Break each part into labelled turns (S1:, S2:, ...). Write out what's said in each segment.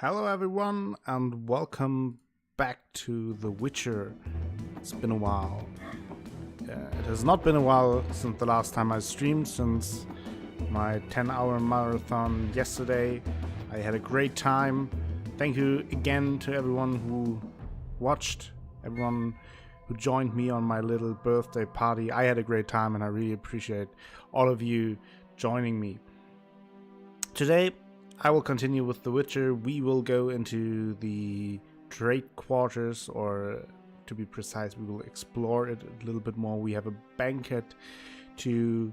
S1: Hello everyone and welcome back to The Witcher. It's been a while. It has not been a while since the last time I streamed, since my 10-hour marathon yesterday. I had a great time. Thank you again to everyone who watched, everyone who joined me on my little birthday party. I had a great time and I really appreciate all of you joining me. Today I will continue with The Witcher. We will go into the trade quarters, or to be precise, we will explore it a little bit more. We have a banquet to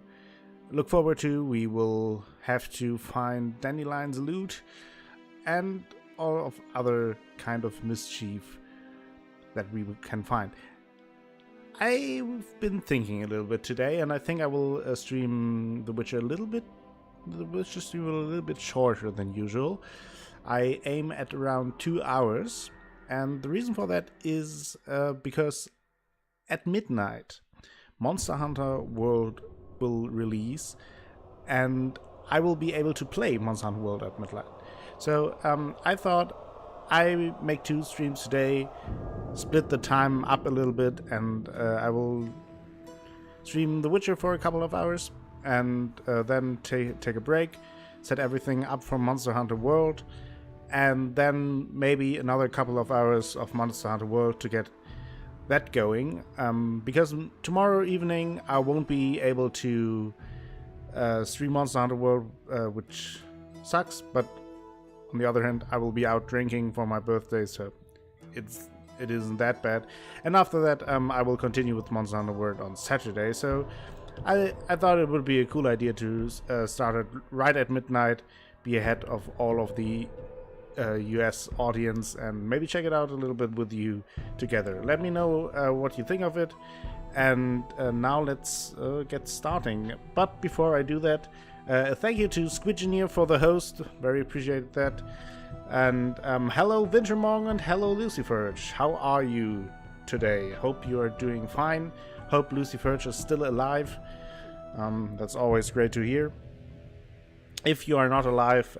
S1: look forward to. We will have to find Dandelion's loot and all of other kind of mischief that we can find. I've been thinking a little bit today, and I think I will stream The Witcher a little bit. The Witcher stream a little bit shorter than usual. I aim at around 2 hours, and the reason for that is because at midnight Monster Hunter World will release, and I will be able to play Monster Hunter World at midnight. So I thought I make 2 streams today, split the time up a little bit, and I will stream The Witcher for a couple of hours, and then take a break, set everything up for Monster Hunter World, and then maybe another couple of hours of Monster Hunter World to get that going, because tomorrow evening I won't be able to stream Monster Hunter World, which sucks, but on the other hand I will be out drinking for my birthday, so it isn't that bad. And after that I will continue with Monster Hunter World on Saturday, so I thought it would be a cool idea to start it right at midnight, be ahead of all of the US audience, and maybe check it out a little bit with you together. Let me know what you think of it, and now let's get starting. But before I do that, thank you to Squidgeneer for the host, very appreciate that. And hello Wintermorgen and hello Luciferge, how are you today? Hope you are doing fine. Hope Luciferge is still alive. That's always great to hear. If you are not alive,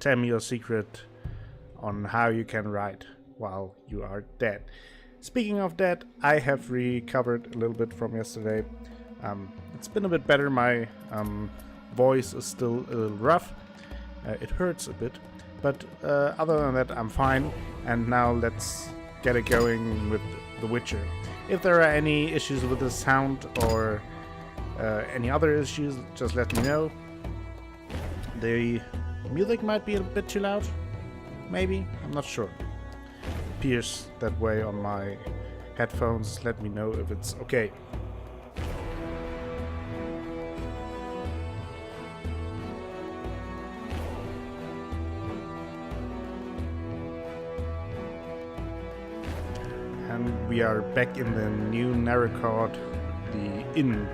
S1: tell me your secret on how you can write while you are dead. Speaking of that, I have recovered a little bit from yesterday. It's been a bit better. My voice is still a little rough. It hurts a bit. But other than that, I'm fine. And now let's get it going with The Witcher. If there are any issues with the sound or any other issues, just let me know. The music might be a bit too loud, maybe, I'm not sure. It appears that way on my headphones. Let me know if it's okay. And we are back in the new Narracord, the inn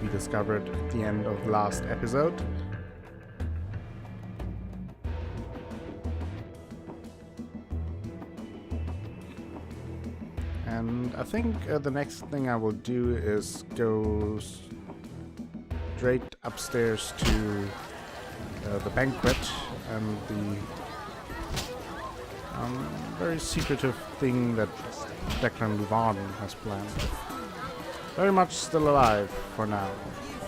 S1: we discovered at the end of the last episode. And I think the next thing I will do is go straight upstairs to the banquet and the very secretive thing that Declan Luvan has planned. Very much still alive for now.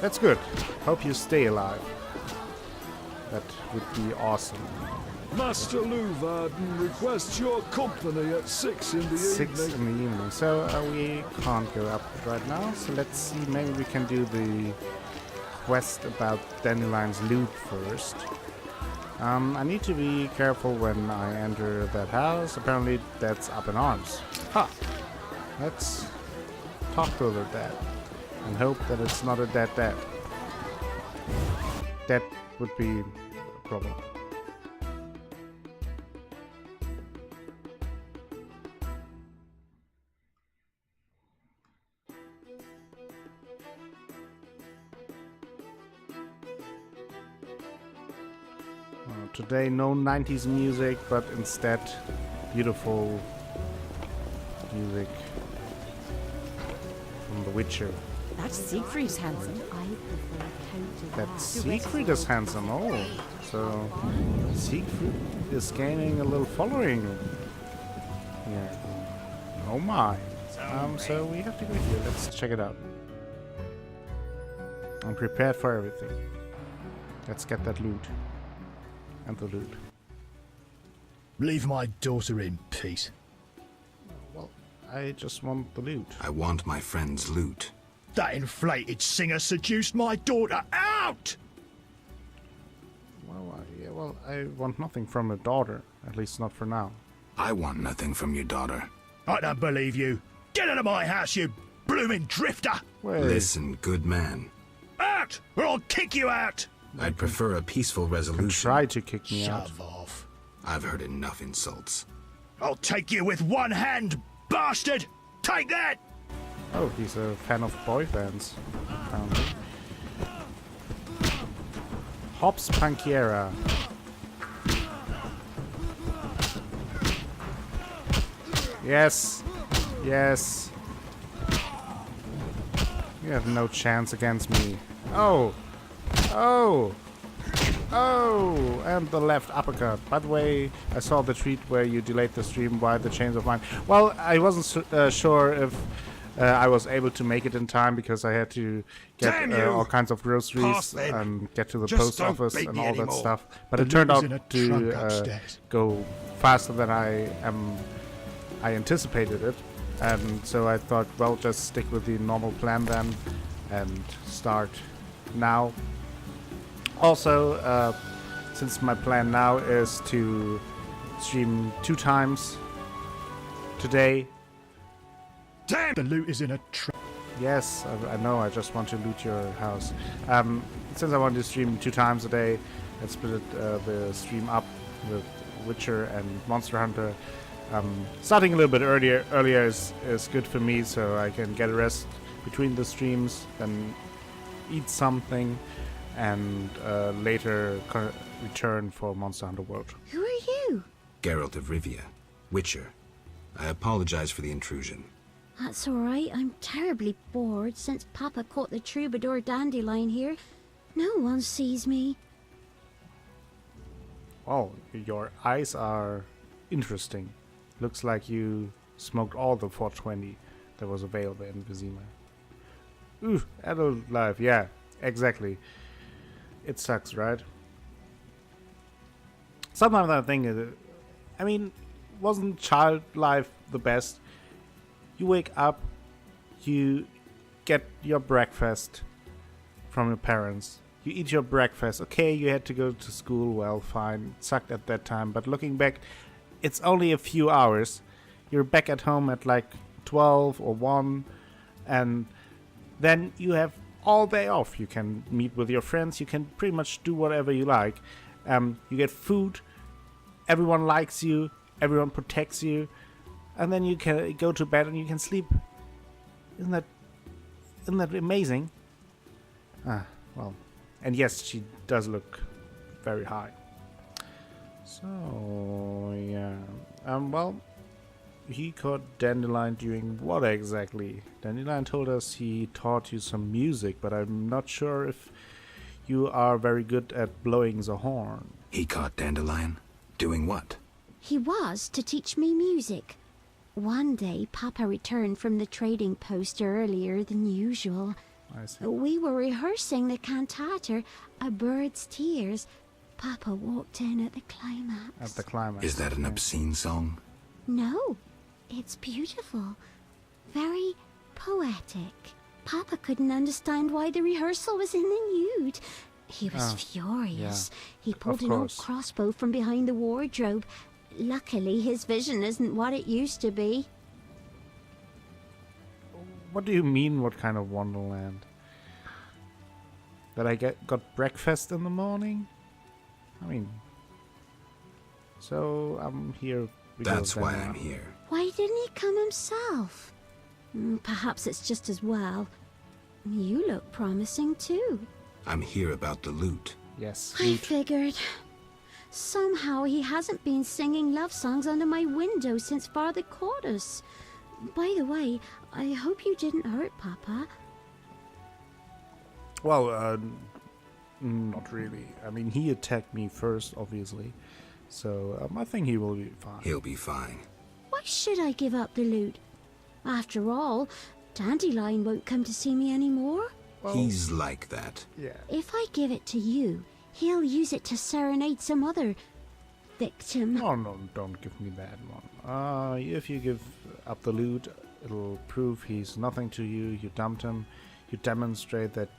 S1: That's good. Hope you stay alive. That would be awesome.
S2: Master Luvarden requests your company at 6 in the evening.
S1: 6 in the evening. So we can't go up right now. So let's see. Maybe we can do the quest about Dandelion's loot first. I need to be careful when I enter that house. Apparently that's up in arms. Ha! Let's talk to the dad and hope that it's not a dead dad. That would be a problem. Today no 90s music, but instead beautiful music from The Witcher.
S3: That Siegfried's handsome. I prefer coated.
S1: That Siegfried is handsome, oh. So, Siegfried is gaining a little following here. Oh my. So we have to go here. Let's check it out. I'm prepared for everything. Let's get that loot. And the loot.
S4: Leave my daughter in peace.
S1: Well, I just want the loot.
S5: I want my friend's loot.
S4: That inflated singer seduced my daughter. Out!
S1: Well, I want nothing from a daughter. At least not for now.
S5: I want nothing from your daughter.
S4: I don't believe you. Get out of my house, you blooming drifter!
S1: Wait.
S5: Listen, good man.
S4: Out, or I'll kick you out!
S5: I'd prefer a peaceful resolution.
S1: Try to kick me out.
S4: Shove off.
S5: I've heard enough insults.
S4: I'll take you with one hand, bastard! Take that!
S1: Oh, he's a fan of boy bands, apparently. Hops Punkiera. Yes. Yes. You have no chance against me. Oh. Oh. Oh. And the left uppercut. By the way, I saw the tweet where you delayed the stream by the change of mind. Well, I wasn't sure if I was able to make it in time because I had to get all kinds of groceries and get to the post office and all that stuff. But it turned out to go faster than I anticipated it. And so I thought, well, just stick with the normal plan then and start now. Also, since my plan now is to stream 2 times today.
S4: Damn! The loot is in a trap.
S1: Yes, I know, I just want to loot your house. Since I want to stream 2 times a day, let's split the stream up with Witcher and Monster Hunter. Starting a little bit earlier is good for me, so I can get a rest between the streams, then eat something, and later return for Monster Hunter World.
S3: Who are you?
S5: Geralt of Rivia, Witcher. I apologize for the intrusion.
S3: That's all right. I'm terribly bored since Papa caught the troubadour dandelion here. No one sees me.
S1: Oh, your eyes are interesting. Looks like you smoked all the 420 that was available in Vizimas. Ooh, adult life. Yeah, exactly. It sucks, right? Sometimes I think, wasn't child life the best? You wake up, you get your breakfast from your parents. You eat your breakfast. Okay, you had to go to school. Well, fine. It sucked at that time. But looking back, it's only a few hours. You're back at home at like 12 or 1. And then you have all day off. You can meet with your friends. You can pretty much do whatever you like. You get food. Everyone likes you. Everyone protects you. And then you can go to bed and you can sleep. Isn't that amazing? Well. And yes, she does look very high. So, yeah. Well, he caught Dandelion doing what exactly? Dandelion told us he taught you some music, but I'm not sure if you are very good at blowing the horn.
S5: He caught Dandelion? Doing what?
S3: He was to teach me music. One day, Papa returned from the trading post earlier than usual.
S1: I see.
S3: We were rehearsing the cantata, A Bird's Tears. Papa walked in at the climax.
S1: At the climax.
S5: Is that an obscene song?
S3: No, it's beautiful. Very poetic. Papa couldn't understand why the rehearsal was in the nude. He was furious.
S1: yeah.
S3: He pulled
S1: Of
S3: an old
S1: course.
S3: crossbow from behind the wardrobe. Luckily, his vision isn't what it used to be.
S1: What do you mean, what kind of wonderland? That I got breakfast in the morning? So I'm here because
S5: That's why I'm here.
S3: Why didn't he come himself? Perhaps it's just as well. You look promising too.
S5: I'm here about the loot.
S1: Yes,
S3: I
S1: loot.
S3: figured. Somehow he hasn't been singing love songs under my window since Father caught us. By the way, I hope you didn't hurt Papa.
S1: Well, not really. He attacked me first, obviously. So I think he will be fine.
S5: He'll be fine.
S3: Why should I give up the loot? After all, Dandelion won't come to see me anymore.
S1: Well,
S5: He's like that.
S1: yeah.
S3: If I give it to you, he'll use it to serenade some other victim.
S1: Oh no, don't give me that one. If you give up the loot, it'll prove he's nothing to you. You dumped him. You demonstrate that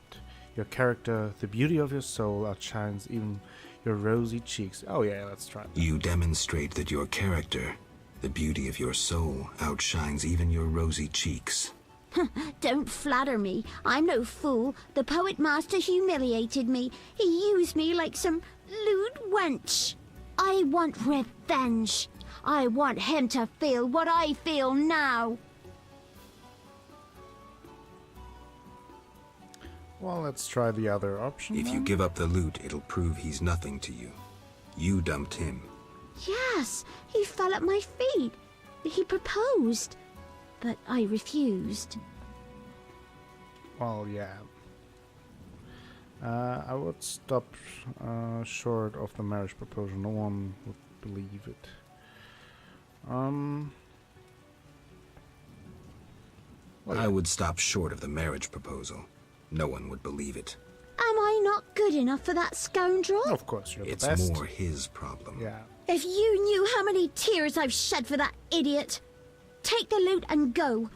S1: your character, the beauty of your soul, outshines even your rosy cheeks. Oh yeah, let's try that.
S5: You demonstrate that your character, the beauty of your soul, outshines even your rosy cheeks.
S3: Don't flatter me. I'm no fool. The poet master humiliated me. He used me like some lewd wench. I want revenge. I want him to feel what I feel now.
S1: Well, let's try the other option.
S5: If you
S1: then.
S5: give up the loot, it'll prove he's nothing to you. You dumped him.
S3: Yes, he fell at my feet. He proposed, but I refused.
S1: Well, yeah. I would stop short of the marriage proposal. No one would believe it. Well,
S5: I would stop short of the marriage proposal. No one would believe it.
S3: Am I not good enough for that scoundrel?
S1: of course, you're the
S5: It's
S1: best.
S5: more his problem.
S1: Yeah.
S3: If you knew how many tears I've shed for that idiot. Take the loot and go.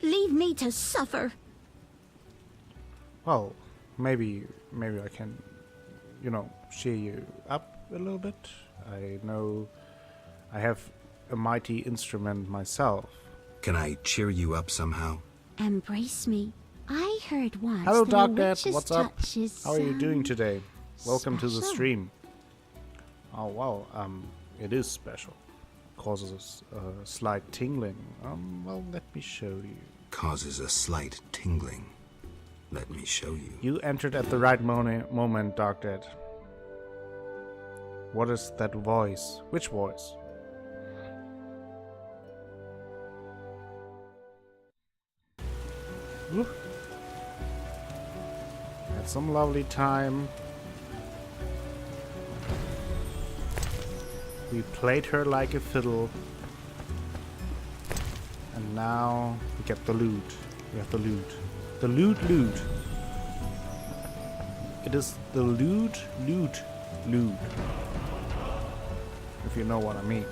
S3: Leave me to suffer.
S1: Well, maybe I can, cheer you up a little bit. I know I have a mighty instrument myself.
S5: Can I cheer you up somehow?
S3: Embrace me. I heard once
S1: Hello,
S3: that a
S1: Dark Dad.
S3: witch's
S1: What's up?
S3: touch is,
S1: How are you doing today? Welcome to the
S3: special.
S1: stream. Oh well, it is special. Causes a slight tingling. Well, let me show you.
S5: Causes a slight tingling. Let me show you.
S1: You entered at the right moment, Dark Dad. What is that voice? Which voice? Ooh. Had some lovely time. We played her like a fiddle. And now we get the loot. We have the loot. The loot. It is the loot. If you know what I mean.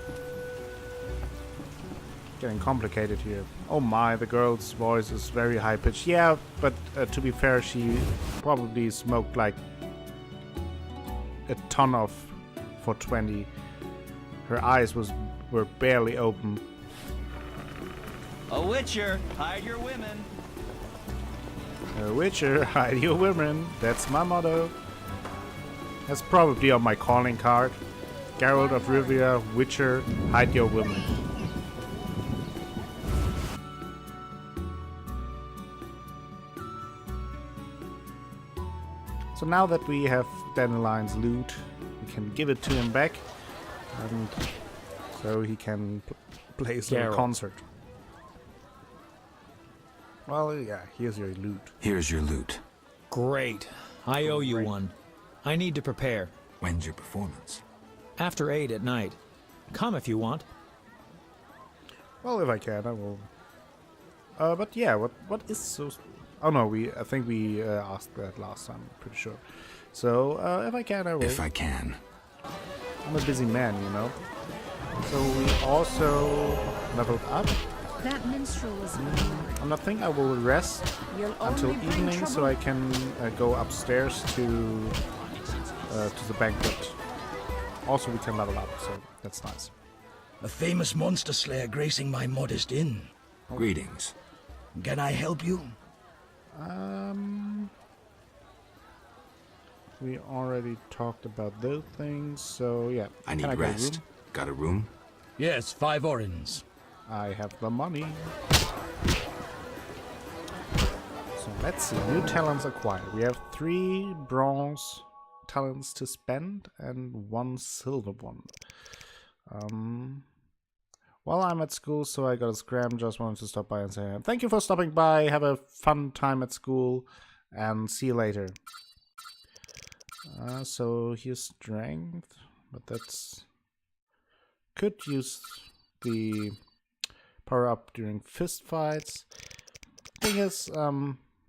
S1: Getting complicated here. Oh my, the girl's voice is very high pitched. Yeah, but to be fair, she probably smoked like a ton of 420. Her eyes were barely open.
S6: A witcher, hide your women.
S1: A witcher, hide your women. That's my motto. That's probably on my calling card. Geralt of Rivia, Witcher, hide your women. So now that we have Dandelion's loot, we can give it to him back, and so he can play his little
S7: Geralt.
S1: concert. Well, yeah, here's your loot.
S5: Here's your loot.
S7: Great. I owe you one. I need to prepare.
S5: When's your performance?
S7: After 8 at night. Come if you want.
S1: Well, if I can, I will. But yeah, what is so? Oh no, I think we asked that last time. I'm pretty sure. So if I can, I will.
S5: If I can.
S1: I'm a busy man, you know. So we also leveled up.
S8: That minstrel was
S1: And I think I will rest
S8: You'll
S1: until
S8: only bring
S1: evening, so
S8: trouble.
S1: I can go upstairs to the banquet. Also, we can level up, so that's nice.
S4: A famous monster slayer gracing my modest inn.
S5: Greetings.
S4: Can I help you?
S1: We already talked about those things, so yeah.
S5: I
S1: Can
S5: need
S1: get a
S5: rest.
S1: room?
S5: Got a room?
S4: Yes, 5 orens.
S1: I have the money. So let's see. New talents acquired. We have 3 bronze talents to spend and 1 silver one. While I'm at school, so I got a scram. Just wanted to stop by and say thank you for stopping by. Have a fun time at school and see you later. So here's strength, but that's could use the power up during fist fights. Thing is,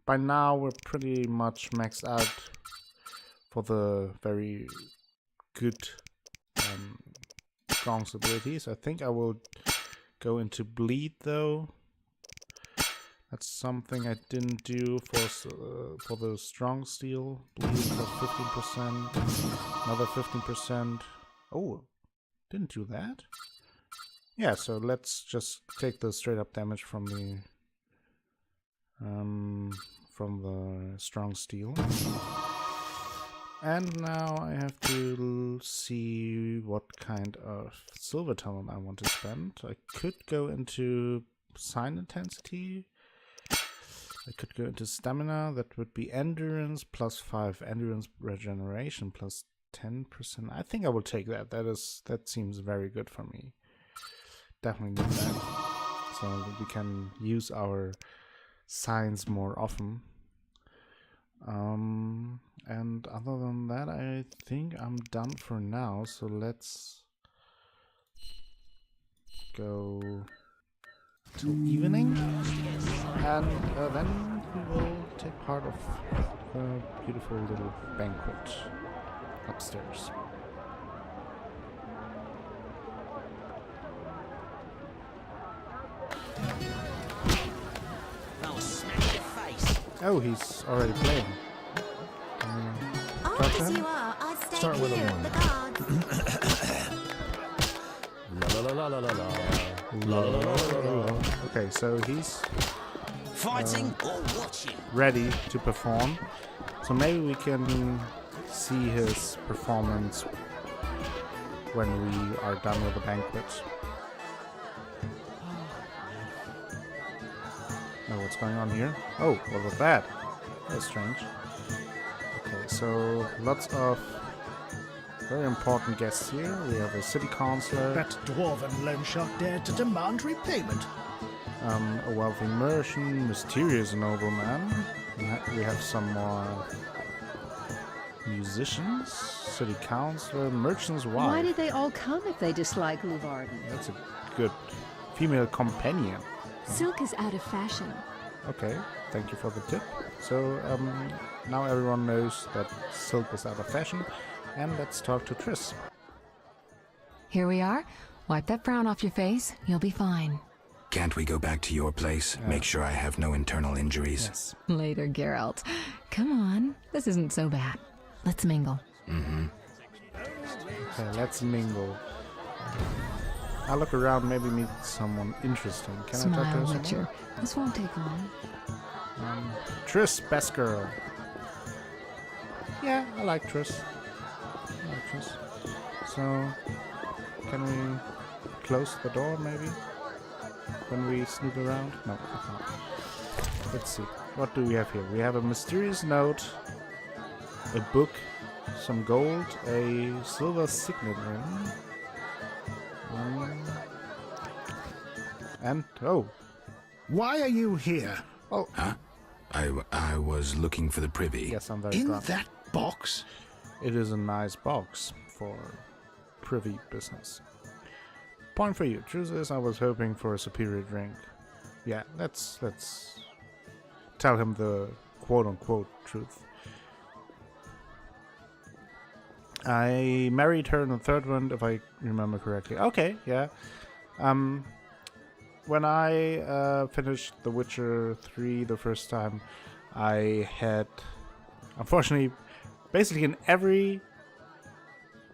S1: by now we're pretty much maxed out for the very good Gong's abilities. I think I will go into bleed though. That's something I didn't do for the strong steel. Bleed plus 15%, another 15%. Oh, didn't do that? Yeah, so let's just take the straight up damage from the strong steel. And now I have to see what kind of silver talent I want to spend. I could go into sign intensity. I could go into stamina. That would be endurance plus 5, endurance regeneration plus 10%. I think I will take that. That seems very good for me. Definitely need that, so that we can use our signs more often. And other than that, I think I'm done for now. So let's go till evening, and then we will take part of a beautiful little banquet upstairs. Oh, he's already playing.
S3: Oh, as you are, I'll stay
S7: Start with a
S3: here,
S7: one.
S3: the guards.
S1: Okay, so he's
S6: Fighting or watching?
S1: ready to perform. So maybe we can see his performance when we are done with the banquet. Oh, what's going on here? Oh, what was that? That's strange. Okay, so lots of very important guests here. We have a city councillor,
S4: That dwarven loan shark dared to demand repayment.
S1: a wealthy merchant, mysterious nobleman. We have some more musicians, city councillor, merchant's wife.
S8: Why did they all come if they dislike Luvarden?
S1: That's a good female companion.
S8: Silk is out of fashion.
S1: Okay, thank you for the tip. So now everyone knows that silk is out of fashion, and let's talk to Triss.
S9: Here we are. Wipe that frown off your face. You'll be fine.
S5: Can't we go back to your place? Make sure I have no internal injuries.
S1: Yes.
S9: Later, Geralt. Come on. This isn't so bad. Let's mingle.
S1: Okay, let's mingle. I'll look around, maybe meet someone interesting. Can I talk to
S9: Smile,
S1: someone?
S9: Witcher. This won't take long.
S1: Triss, best girl. Yeah, I like Triss. So, can we close the door maybe? When we snoop around? No, I can't. Let's see. What do we have here? We have a mysterious note, a book, some gold, a silver signet ring. And, oh,
S4: Why are you here?
S5: Huh? I was looking for the privy.
S1: yes, I'm very
S4: In
S1: drunk.
S4: that box?
S1: It is a nice box for privy business. Point for you. Truth is, I was hoping for a superior drink. Yeah, let's tell him the quote-unquote truth. I married her in the third one, if I remember correctly. Okay, yeah. When I finished The Witcher 3 the first time, I had, unfortunately, basically in every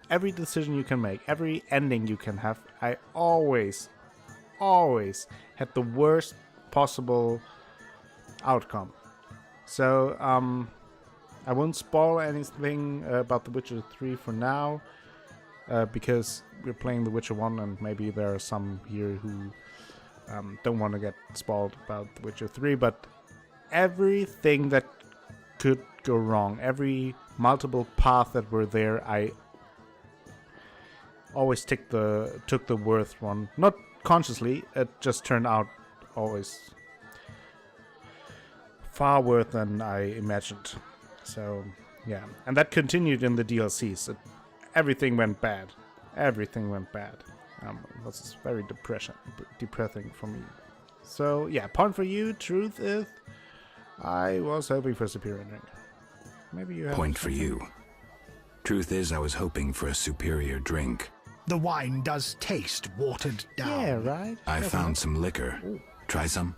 S1: decision you can make, every ending you can have, I always had the worst possible outcome. So, I won't spoil anything about The Witcher 3 for now, because we're playing The Witcher 1 and maybe there are some here who don't want to get spoiled about The Witcher 3, but everything that could go wrong, every multiple path that were there, I always took the worst one. Not consciously, it just turned out always far worse than I imagined. So, yeah. And that continued in the DLCs. Everything went bad. Everything went bad. That's very depressing for me. So yeah, point for you. Truth is, I was hoping for a superior drink. Maybe you have
S5: Point for you. Truth is, I was hoping for a superior drink.
S4: The wine does taste watered down.
S1: Yeah, right.
S5: I found some liquor. Try some?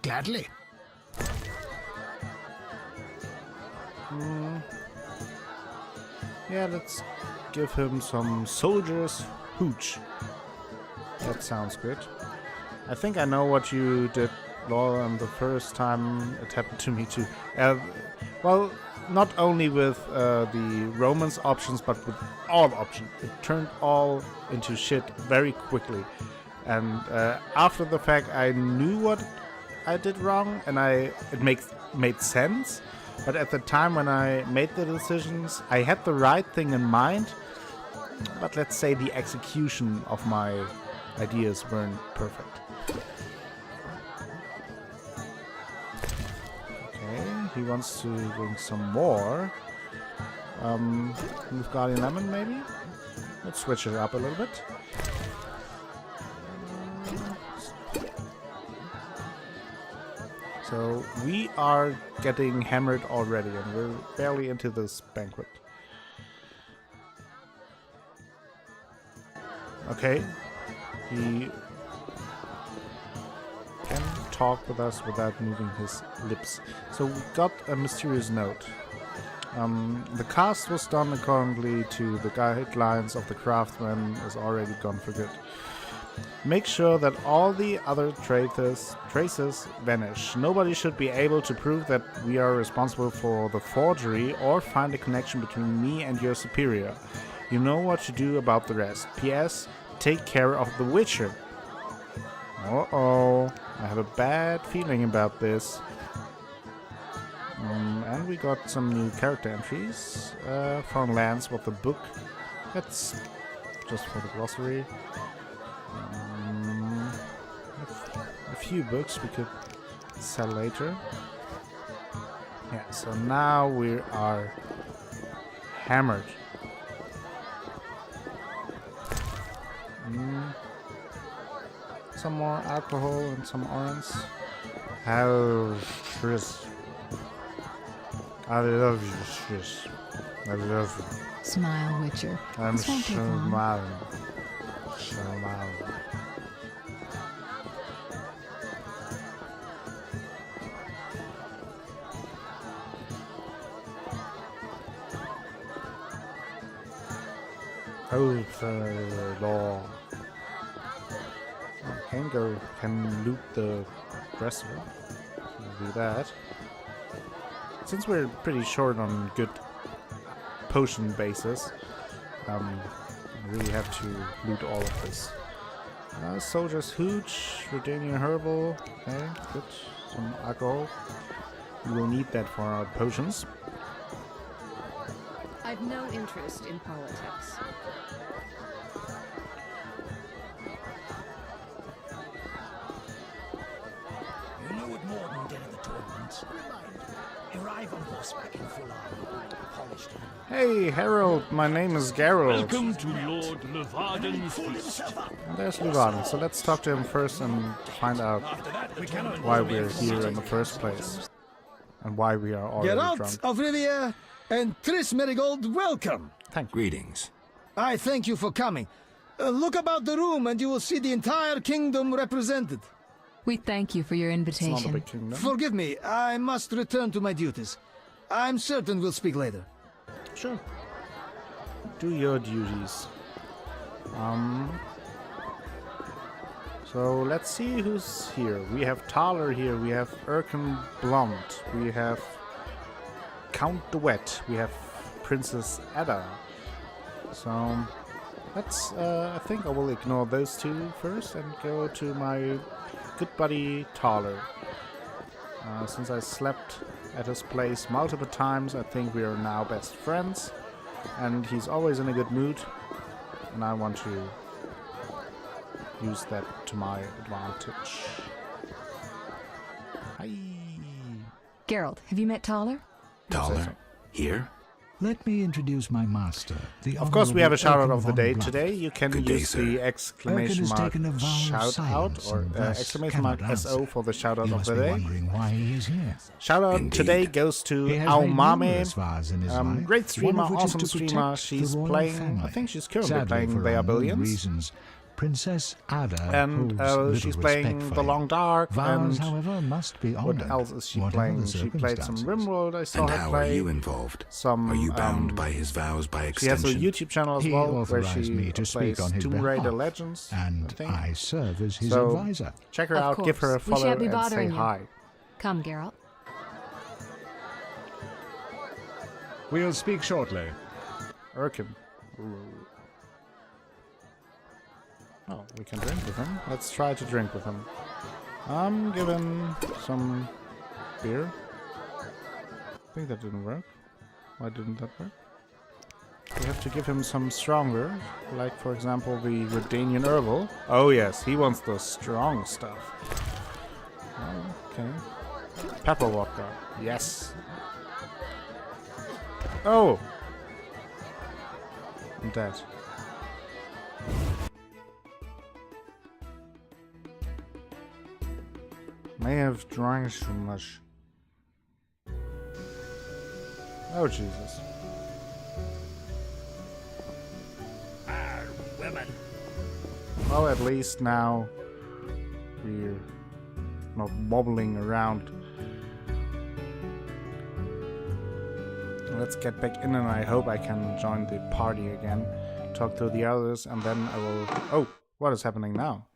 S4: Gladly.
S1: Yeah, let's give him some soldier's hooch. That sounds good. I think I know what you did, Lauren, the first time it happened to me too. Well, not only with the romance options, but with all options. It turned all into shit very quickly. And after the fact, I knew what I did wrong, and it made sense. But at the time when I made the decisions, I had the right thing in mind. But let's say the execution of my ideas weren't perfect. Okay, he wants to drink some more. With Guardian Lemon, maybe? Let's switch it up a little bit. So we are getting hammered already, and we're barely into this banquet. Okay, he can talk with us without moving his lips. So we got a mysterious note. The cast was done accordingly to the guidelines of the craftsman is already gone for good. Make sure that all the other traces vanish. Nobody should be able to prove that we are responsible for the forgery or find a connection between me and your superior. You know what to do about the rest. P.S. Take care of the Witcher. Uh-oh. I have a bad feeling about this. And we got some new character entries. Found Lance with the book. That's just for the glossary. A few books we could sell later. Yeah, so now we are hammered. Some more alcohol and some orange. How Chris. I love you, Chris. I love you.
S9: Smile, Witcher.
S1: I'm
S9: This won't take long.
S1: smiling. Smiling. Oh, so long. Can loot the dresser. We'll do that. Since we're pretty short on good potion bases, we really have to loot all of this. Soldier's hooch, Redanian herbal. Okay, good. Some alcohol. We will need that for our potions.
S8: I've no interest in politics.
S6: You know what Morden did at the tournament? Arrive on horseback in full armor, polished and
S1: Hey, Harold, my name is Geralt.
S2: Welcome to Lord Levaden's feast.
S1: And there's Levaden, so let's talk to him first and find out why we're here in the first place. And why we are already
S10: Geralt
S1: drunk.
S10: of Rivia and Triss Merigold, welcome.
S5: Greetings.
S10: I thank you for coming. Look about the room and you will see the entire kingdom represented.
S9: We thank you for your
S1: It's not a
S9: invitation.
S1: big kingdom.
S10: Forgive me, I must return to my duties. I'm certain we'll speak later.
S1: Sure. Do your duties. So let's see who's here. We have Thaler here, we have Erkin Blond, we have Count de Wet, we have Princess Ada. So let's, I think I will ignore those two first and go to my good buddy Thaler. Since I slept at his place multiple times, I think we are now best friends. And he's always in a good mood. And I want to use that to my advantage. Hi.
S9: Geralt, have you met Thaler?
S5: Taller? Here?
S6: Let me introduce my master, the
S1: Of course, we have a shout out
S6: Honorable
S1: of the
S6: Erkin
S1: day
S6: von
S1: today. You can
S5: Good day,
S1: use
S5: sir.
S1: the exclamation
S6: Erkin has
S1: mark
S6: taken a vow of
S1: shout out
S6: silence
S1: or
S6: and thus
S1: exclamation mark
S6: cannot
S1: SO
S6: answer.
S1: for the shout out
S6: You
S1: of
S6: must
S1: the
S6: be
S1: day.
S6: wondering why he is here.
S1: Shout out
S5: Indeed.
S1: today goes to
S6: He has made numerous
S1: Aomame.
S6: vows in his life,
S1: Great
S6: one
S1: streamer,
S6: of which is
S1: awesome
S6: to
S1: streamer.
S6: protect
S1: She's
S6: the royal
S1: playing,
S6: family.
S1: I think she's currently
S6: Sadly,
S1: playing
S6: for
S1: They Are
S6: unknown
S1: Billions.
S6: reasons, Princess Ada
S1: And
S6: holds little
S1: she's
S6: respect
S1: playing
S6: for
S1: The
S6: him.
S1: Long Dark.
S6: Vows,
S1: And
S6: however, must be honored.
S1: what else is she
S6: whatever
S1: playing?
S6: the
S1: She played some
S6: circumstances.
S1: RimWorld. I saw
S5: And
S1: her
S5: how
S1: play.
S5: are you involved?
S1: Some,
S5: Are you bound by his vows by
S1: She has a
S5: extension?
S1: YouTube channel as
S6: He
S1: well where
S6: authorized
S1: she
S6: me to
S1: plays
S6: speak on his
S1: Tomb Raider
S6: behalf,
S1: Legends.
S6: and
S1: I think.
S6: I serve as his
S1: So,
S6: advisor.
S1: check her
S9: Of
S1: out, give her a
S9: course. We
S1: follow,
S9: shan't be
S1: and say
S9: bothering you.
S1: hi.
S9: Come, Geralt.
S2: We'll speak shortly.
S1: Erkin. Oh, we can drink with him. Let's try to drink with him. Give him some beer. I think that didn't work. Why didn't that work? We have to give him some stronger, like for example the Redanian Herbal. Oh yes, he wants the strong stuff. Oh, okay. Pepper vodka. Yes. Oh! I'm dead. May have drank too much. Oh Jesus.
S4: Women.
S1: Well, at least now we're not wobbling around. Let's get back in, and I hope I can join the party again, talk to the others, and then I will... Oh, what is happening now?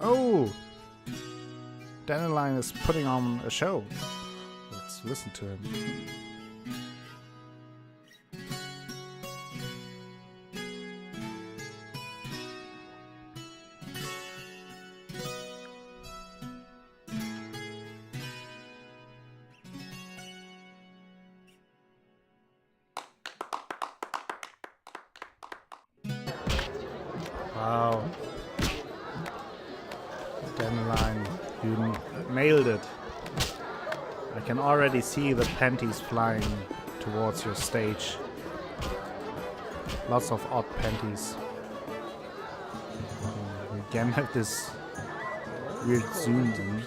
S1: Oh! Dandelion is putting on a show. Let's listen to him. Wow. Dandelion, you nailed it. I can already see the panties flying towards your stage. Lots of odd panties. We again have this weird zoom in.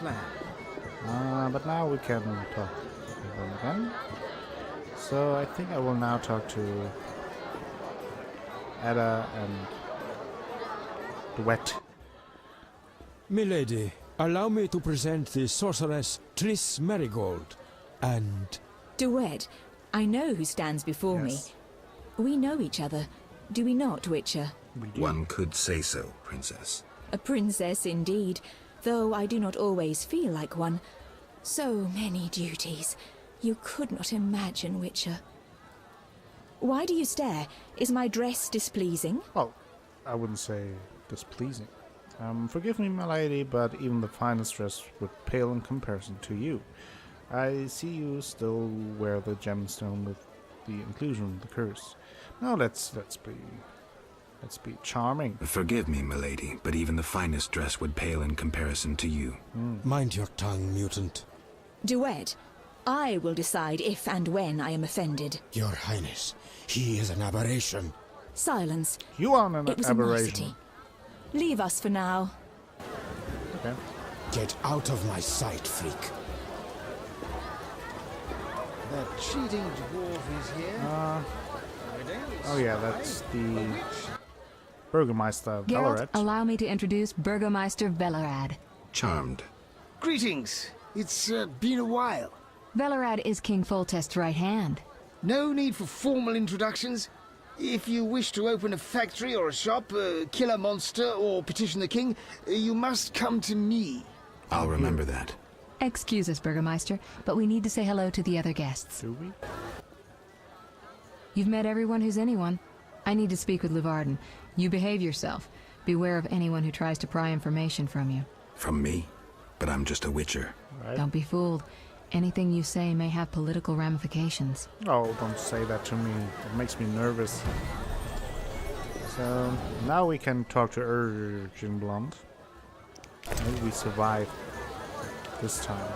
S1: But now we can talk to them again. So I think I will now talk to Ada and Duet.
S2: Milady, allow me to present the sorceress Triss Marigold and...
S11: Duet, I know who stands before me. We know each other, do we not, Witcher?
S5: One could say so, Princess.
S11: A princess indeed, though I do not always feel like one. So many duties. You could not imagine, Witcher. Why do you stare? Is my dress displeasing?
S1: Well, I wouldn't say displeasing. Forgive me, my lady, but even the finest dress would pale in comparison to you. I see you still wear the gemstone with the inclusion of the curse. Now let's be charming.
S5: Forgive me, milady, but even the finest dress would pale in comparison to you.
S2: Mind your tongue, mutant.
S11: Duet, I will decide if and when I am offended.
S2: Your Highness, he is an aberration.
S11: Silence.
S1: You are an
S11: It was
S1: aberration.
S11: a nicety. Leave us for now.
S1: Okay.
S2: Get out of my sight, freak.
S10: That cheating dwarf is here.
S1: Oh yeah, that's the Burgermeister
S9: Geralt,
S1: Valorant.
S9: allow me to introduce Burgermeister Velerad.
S5: Charmed.
S10: Greetings. It's been a while.
S9: Velerad is King Foltest's right hand.
S10: No need for formal introductions. If you wish to open a factory or a shop, kill a monster, or petition the king, you must come to me.
S5: I'll remember that.
S9: Excuse us, Burgermeister, but we need to say hello to the other guests.
S1: Do we?
S9: You've met everyone who's anyone. I need to speak with Luvarden. You behave yourself. Beware of anyone who tries to pry information from you.
S5: From me? But I'm just a witcher.
S1: Right.
S9: Don't be fooled. Anything you say may have political ramifications.
S1: Oh, don't say that to me. It makes me nervous. So, now we can talk to Urgin Blonde. Maybe we survive this time.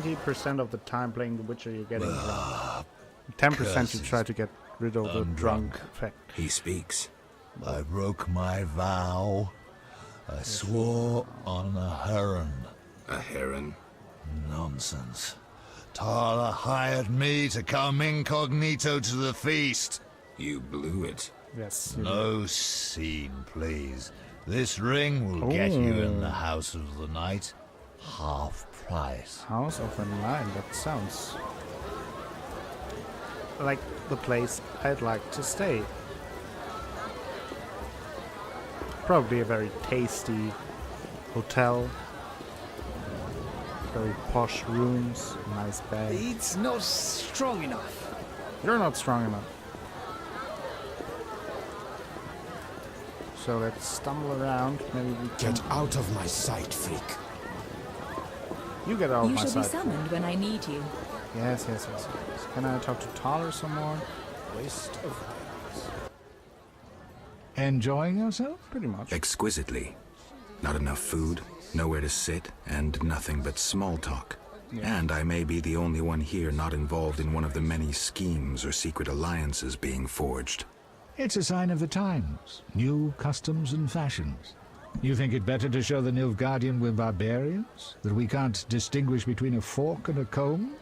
S1: 90% of the time playing The Witcher, you're getting drunk. 10% you try to get rid of the drunk effect.
S5: He speaks.
S12: I broke my vow. I swore on a heron.
S5: A heron?
S12: Nonsense. Tala hired me to come incognito to the feast.
S5: You blew it.
S1: Yes.
S12: No scene, please. This ring will get you in the House of the Night. Half price.
S1: House of the Night, that sounds like the place I'd like to stay. Probably a very tasty hotel. Very posh rooms, nice bed.
S10: It's not strong enough.
S1: You're not strong enough. So let's stumble around. Maybe we can...
S6: Get out of my sight, freak.
S1: You get out of my sight.
S11: You shall be summoned when I need you.
S1: Yes. Can I talk to Taller some more?
S6: Waste of words.
S12: Enjoying yourself?
S1: Pretty much.
S5: Exquisitely. Not enough food, nowhere to sit, and nothing but small talk.
S1: Yeah.
S5: And I may be the only one here not involved in one of the many schemes or secret alliances being forged.
S13: It's a sign of the times. New customs and fashions. You think it better to show the Nilfgaardian we're barbarians? That we can't distinguish between a fork and a comb?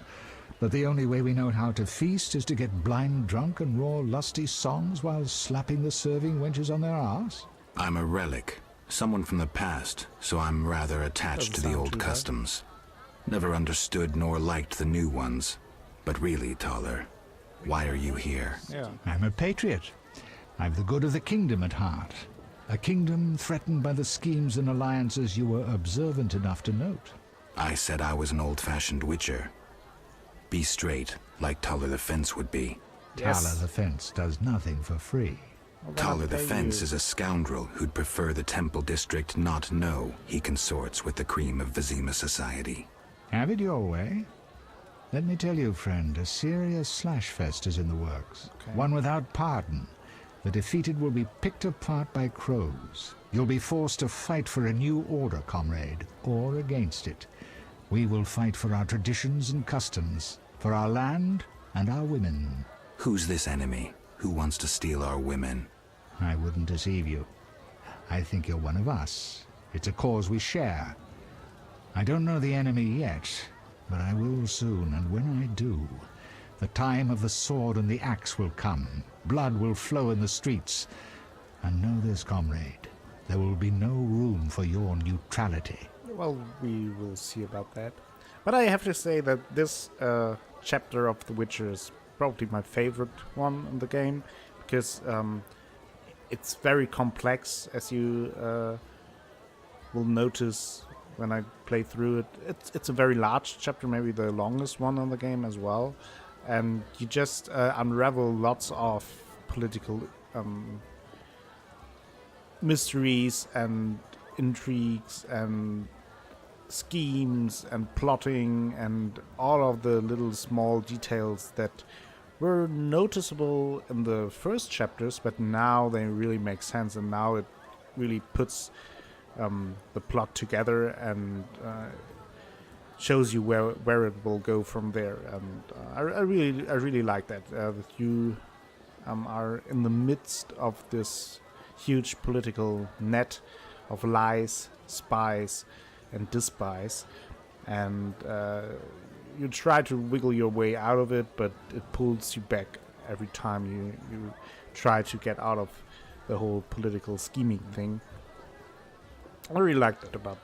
S13: That the only way we know how to feast is to get blind drunk and roar lusty songs while slapping the serving wenches on their arse?
S5: I'm a relic. Someone from the past, so I'm rather attached to the old customs. Never understood nor liked the new ones. But really, Taller, why are you here?
S1: Yeah.
S13: I'm a patriot. I've the good of the kingdom at heart. A kingdom threatened by the schemes and alliances you were observant enough to note.
S5: I said I was an old-fashioned witcher. Be straight, like Taller the Fence would be.
S13: Yes. Taller the Fence does nothing for free.
S5: Taller the Fence is a scoundrel who'd prefer the Temple District not know he consorts with the cream of Vizimas society.
S13: Have it your way. Let me tell you, friend, a serious slashfest is in the works. Okay. One without pardon. The defeated will be picked apart by crows. You'll be forced to fight for a new order, comrade, or against it. We will fight for our traditions and customs, for our land and our women.
S5: Who's this enemy? Who wants to steal our women?
S13: I wouldn't deceive you. I think you're one of us. It's a cause we share. I don't know the enemy yet, but I will soon, and when I do, the time of the sword and the axe will come. Blood will flow in the streets. And know this, comrade, there will be no room for your neutrality.
S1: Well, we will see about that. But I have to say that this chapter of The Witcher is probably my favorite one in the game, because it's very complex, as you will notice when I play through it. It's a very large chapter, maybe the longest one in the game as well. And you just unravel lots of political mysteries and intrigues and schemes and plotting and all of the little small details that were noticeable in the first chapters, but now they really make sense, and now it really puts the plot together and shows you where it will go from there. And I really like that that you are in the midst of this huge political net of lies, spies, and despies, and you try to wiggle your way out of it, but it pulls you back every time you try to get out of the whole political scheming thing. I really liked that about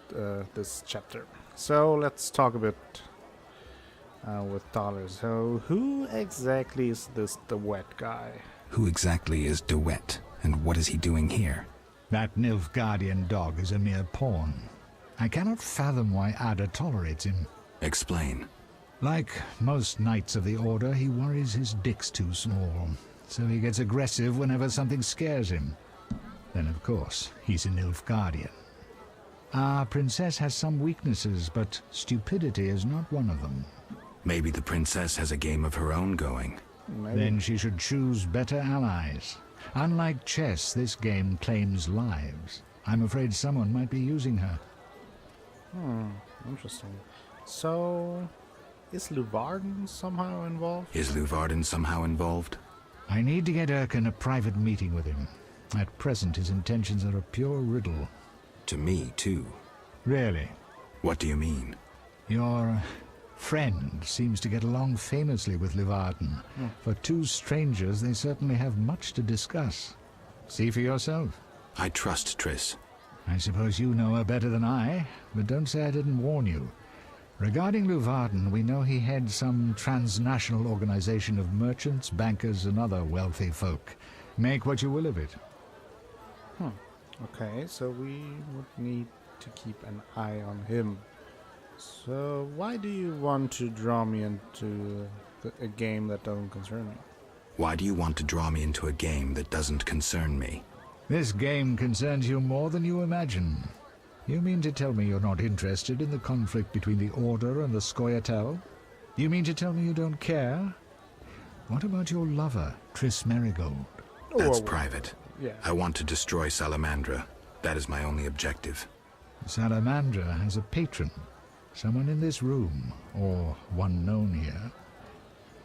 S1: this chapter. So let's talk a bit with Taller. So who exactly is this DeWet guy?
S5: Who exactly is DeWet, and what is he doing here?
S13: That Nilfgaardian dog is a mere pawn. I cannot fathom why Ada tolerates him.
S5: Explain.
S13: Like most knights of the Order, he worries his dick's too small, so he gets aggressive whenever something scares him. Then, of course, he's a Nilfgaardian. Our princess has some weaknesses, but stupidity is not one of them.
S5: Maybe the princess has a game of her own going.
S1: Maybe.
S13: Then she should choose better allies. Unlike chess, this game claims lives. I'm afraid someone might be using her.
S1: Interesting. So, Is Luvarden somehow involved?
S5: Is Luvarden somehow involved?
S13: I need to get Erkin a private meeting with him. At present, his intentions are a pure riddle.
S5: To me, too.
S13: Really?
S5: What do you mean?
S13: Your friend seems to get along famously with Luvarden. For two strangers, they certainly have much to discuss. See for yourself.
S5: I trust Triss.
S13: I suppose you know her better than I, but don't say I didn't warn you. Regarding Luvarden, we know he heads some transnational organization of merchants, bankers, and other wealthy folk. Make what you will of it.
S1: Okay, so we would need to keep an eye on him. So why do you want to draw me into a game that doesn't concern me?
S5: Why do you want to draw me into a game that doesn't concern me?
S13: This game concerns you more than you imagine. You mean to tell me you're not interested in the conflict between the Order and the Scoia'tael? You mean to tell me you don't care? What about your lover, Triss Merigold?
S5: That's private.
S1: Yeah.
S5: I want to destroy Salamandra. That is my only objective.
S13: Salamandra has a patron. Someone in this room, or one known here.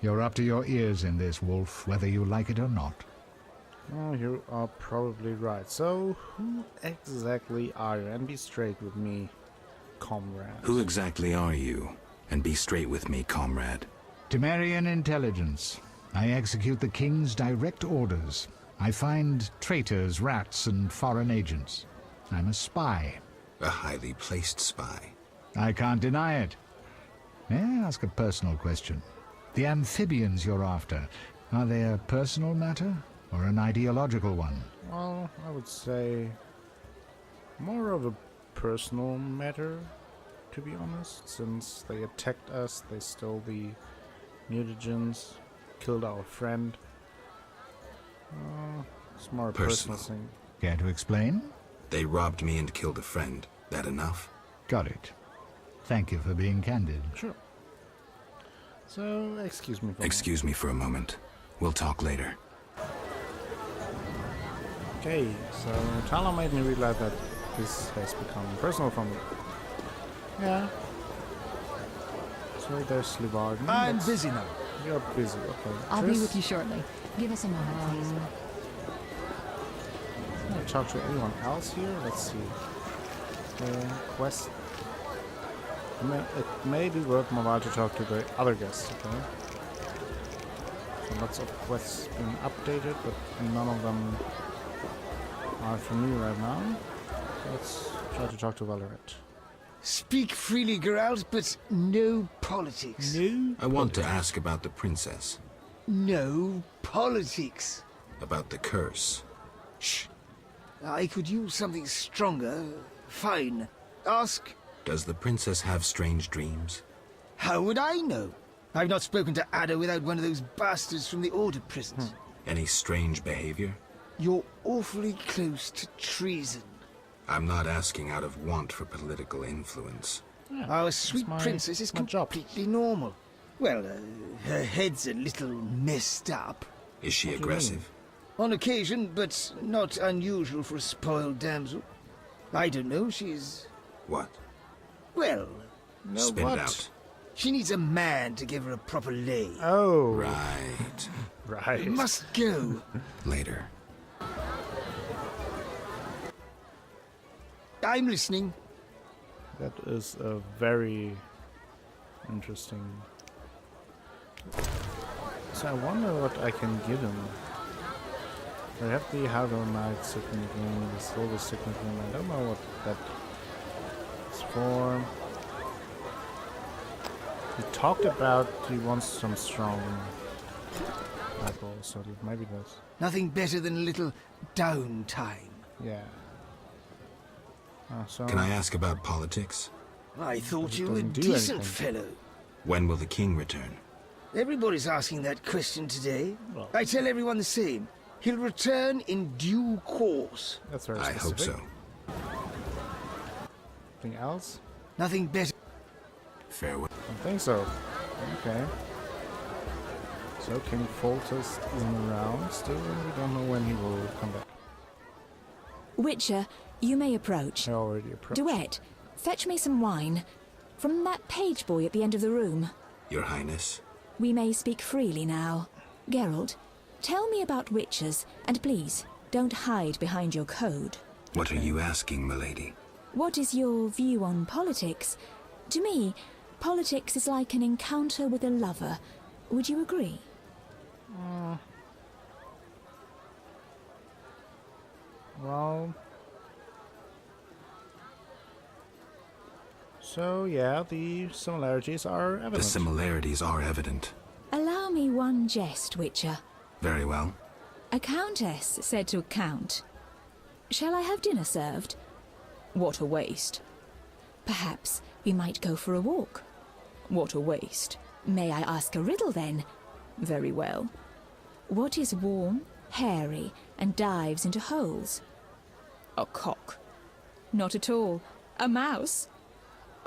S13: You're up to your ears in this, Wolf, whether you like it or not.
S1: Oh, you are probably right. So, who exactly are you? And be straight with me, comrade.
S5: Who exactly are you? And be straight with me, comrade.
S13: Temerian intelligence. I execute the king's direct orders. I find traitors, rats, and foreign agents. I'm a spy.
S5: A highly placed spy.
S13: I can't deny it. May I ask a personal question? The amphibians you're after, are they a personal matter or an ideological one?
S1: Well, I would say more of a personal matter, to be honest, since they attacked us, they stole the mutagens, killed our friend. It's more a personal thing.
S13: Care to explain?
S5: They robbed me and killed a friend. That enough?
S13: Got it. Thank you for being candid.
S1: Sure. So, excuse me
S5: for a moment. We'll talk later.
S1: Okay, so Tala made me realize that this has become personal for me. Yeah. So there's Luvarden.
S10: I'm busy now.
S1: You're busy, okay.
S9: I'll be with you shortly. Give us a moment, please.
S1: Can I talk to anyone else here? Let's see. Quest. It may be worth my while to talk to the other guests, okay? So lots of quests being updated, but none of them are for me right now. So let's try to talk to Valorant.
S10: Speak freely, Geralt, but no politics.
S1: No?
S5: I want to ask about the princess.
S10: No politics.
S5: About the curse.
S10: Shh. I could use something stronger. Fine. Ask.
S5: Does the princess have strange dreams?
S10: How would I know? I've not spoken to Ada without one of those bastards from the Order prisons.
S5: Any strange behavior?
S10: You're awfully close to treason.
S5: I'm not asking out of want for political influence.
S1: Yeah,
S10: our sweet princess is completely normal. Well, her head's a little messed up.
S5: Is she aggressive?
S10: On occasion, but not unusual for a spoiled damsel. I don't know, she's...
S5: What?
S10: Well...
S1: No,
S5: Spit
S1: what?
S5: it out.
S10: She needs a man to give her a proper lay.
S1: Oh.
S5: Right.
S1: Right.
S10: It must go.
S5: Later.
S10: I'm listening.
S1: That is a very interesting... So I wonder what I can give him. I have the Harrow Knight signet ring, the Silver signet ring. I don't know what that is for. He talked about he wants some strong eyeballs, so maybe that's...
S10: Nothing better than a little downtime.
S1: Yeah. So
S5: Can I ask about politics?
S10: I thought you were a
S1: doesn't do
S10: decent
S1: anything.
S10: fellow.
S5: When will the king return?
S10: Everybody's asking that question today.
S1: Well.
S10: I tell everyone the same. He'll return in due course.
S1: That's very
S5: I hope
S1: specific.
S5: so.
S1: Anything else?
S10: Nothing better.
S5: Farewell.
S1: I don't think so. Okay. So King Foltest isn't around still. We don't know when he will come back.
S11: Witcher, you may approach.
S1: I already approached.
S11: Duet, fetch me some wine. From that page boy at the end of the room.
S5: Your Highness?
S11: We may speak freely now. Geralt, tell me about witches, and please, don't hide behind your code.
S5: What are you asking, milady?
S11: What is your view on politics? To me, politics is like an encounter with a lover. Would you agree?
S1: Well... So, yeah, the similarities are evident.
S5: The similarities are evident.
S11: Allow me one jest, Witcher.
S5: Very well.
S11: A countess said to a count, "Shall I have dinner served?" What a waste. Perhaps we might go for a walk. What a waste. May I ask a riddle then? Very well. What is warm, hairy, and dives into holes? A cock. Not at all. A mouse.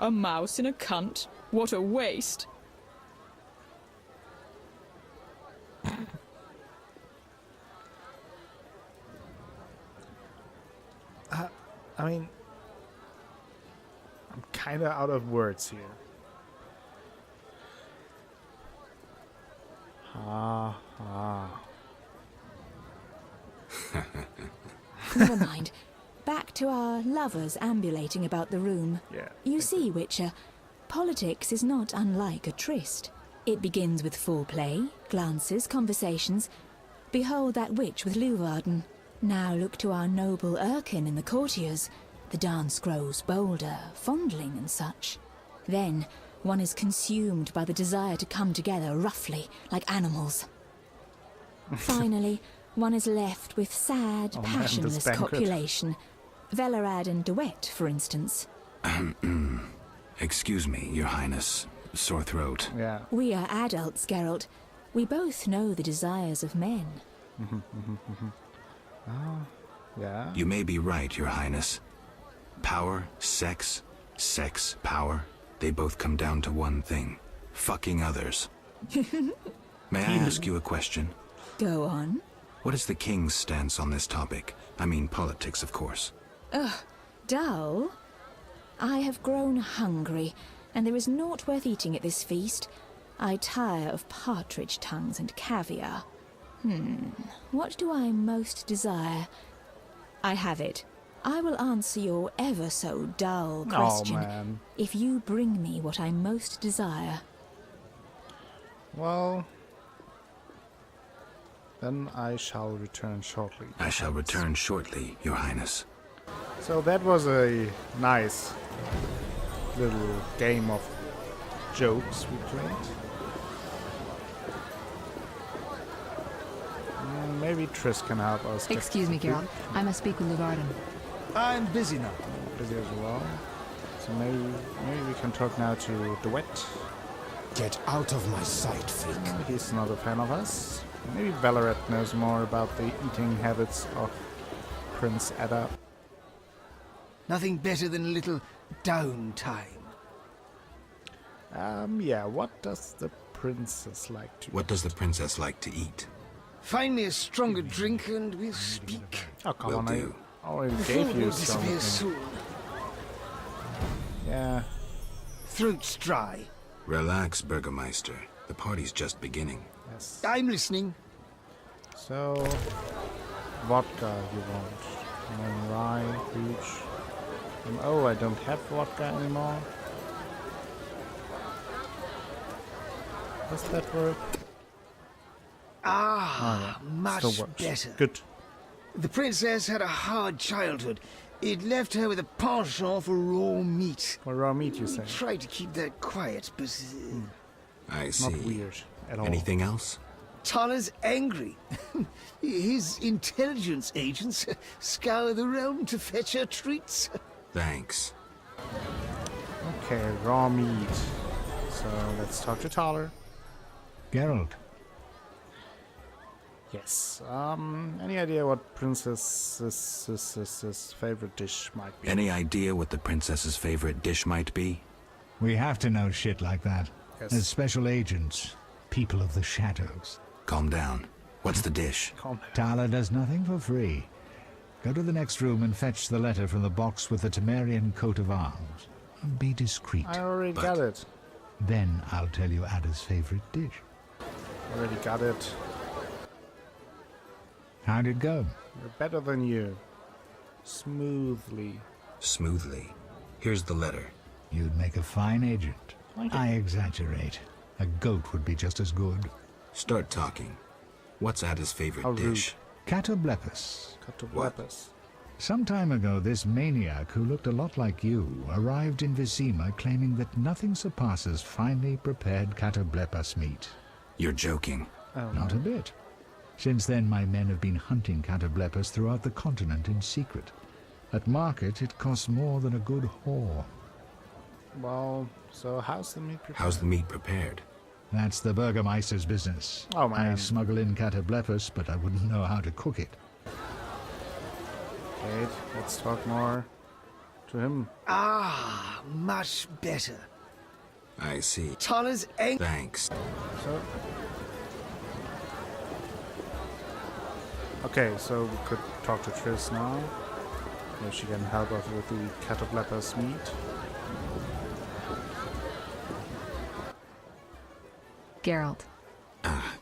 S11: A mouse in a cunt. What a waste.
S1: I mean, I'm kind of out of words here.
S11: Never mind. Back to our lovers ambulating about the room.
S1: Yeah.
S11: You see, Witcher, politics is not unlike a tryst. It begins with foreplay, glances, conversations. Behold that witch with Leuwarden. Now look to our noble Erkin and the courtiers. The dance grows bolder, fondling and such. Then one is consumed by the desire to come together roughly, like animals. Finally, one is left with sad, passionless copulation. Velerad and Duet, for instance.
S5: Excuse me, Your Highness. Sore throat.
S1: Yeah.
S11: We are adults, Geralt. We both know the desires of men.
S1: Yeah.
S5: You may be right, Your Highness. Power, sex, power, they both come down to one thing. Fucking others. May I ask you a question?
S11: Go on.
S5: What is the king's stance on this topic? I mean politics, of course.
S11: Ugh, dull? I have grown hungry, and there is naught worth eating at this feast. I tire of partridge tongues and caviar. What do I most desire? I have it. I will answer your ever so dull question if you bring me what I most desire.
S1: Well, then I shall return shortly.
S5: I shall return shortly, Your Highness.
S1: So that was a nice little game of jokes we played. Maybe Triss can help us.
S9: Excuse me, Geralt. I must speak with Leuwarden.
S2: I'm busy now.
S1: Busy as well. So maybe we can talk now to Duet.
S6: Get out of my sight, freak.
S1: He's not a fan of us. Maybe Velerad knows more about the eating habits of Prince Edda.
S10: Nothing better than a little downtime.
S1: Yeah, what does the princess like to
S5: What does the princess like to eat?
S10: Find me a stronger drink and we'll speak.
S1: Oh, come
S5: Will
S1: on,
S5: do.
S1: I already
S10: The
S1: gave
S10: food
S1: you
S10: will
S1: something.
S10: disappear soon.
S1: Yeah.
S10: Throat's dry.
S5: Relax, Burgermeister. The party's just beginning.
S1: Yes.
S10: I'm listening.
S1: So, vodka you want. And then rye, peach. And oh, I don't have vodka anymore. Does that work?
S10: Much
S1: Still works.
S10: better.
S1: Good.
S10: The princess had a hard childhood. It left her with a penchant for raw meat.
S1: For raw meat, you say?
S10: Try to keep that quiet, but
S5: I see.
S1: Not weird at all.
S5: Anything else?
S10: Tala's angry. His intelligence agents scour the realm to fetch her treats.
S5: Thanks.
S1: Okay, raw meat. So let's talk to Thaler.
S13: Geralt,
S1: Yes. Any idea what Princess's favorite dish might be?
S5: Any idea what the princess's favorite dish might be?
S13: we have to know shit like that.
S1: Yes.
S13: As special agents, people of the shadows.
S5: Calm down. What's the dish?
S1: Calm down.
S13: Tala does nothing for free. Go to the next room and fetch the letter from the box with the Temerian coat of arms. Be discreet.
S1: I already got it.
S13: Then I'll tell you Ada's favorite dish.
S1: Already got it.
S13: How'd it go?
S1: We're better than you. Smoothly.
S5: Smoothly. Here's the letter.
S13: You'd make a fine agent. I exaggerate. A goat would be just as good.
S5: Start talking. What's Ada's favorite
S1: How rude.
S5: dish?
S13: Catoblepus.
S1: Catoblepus.
S13: Some time ago, this maniac who looked a lot like you arrived in Vizima claiming that nothing surpasses finely prepared catoblepus meat.
S5: You're joking.
S1: Oh,
S13: Not a bit. Since then, my men have been hunting catoblepus throughout the continent in secret. At market, it costs more than a good whore.
S1: Well, so how's the meat prepared?
S5: How's the meat prepared?
S13: That's the Burgermeister's business.
S1: Oh, man.
S13: I smuggle in catoblepus, but I wouldn't know how to cook it.
S1: Wait, let's talk more to him.
S10: Ah, much better.
S5: I see.
S10: Toller's egg.
S5: Thanks.
S1: So... Okay, so we could talk to Triss now. Maybe she can help us with the catoblepus meat.
S9: Geralt.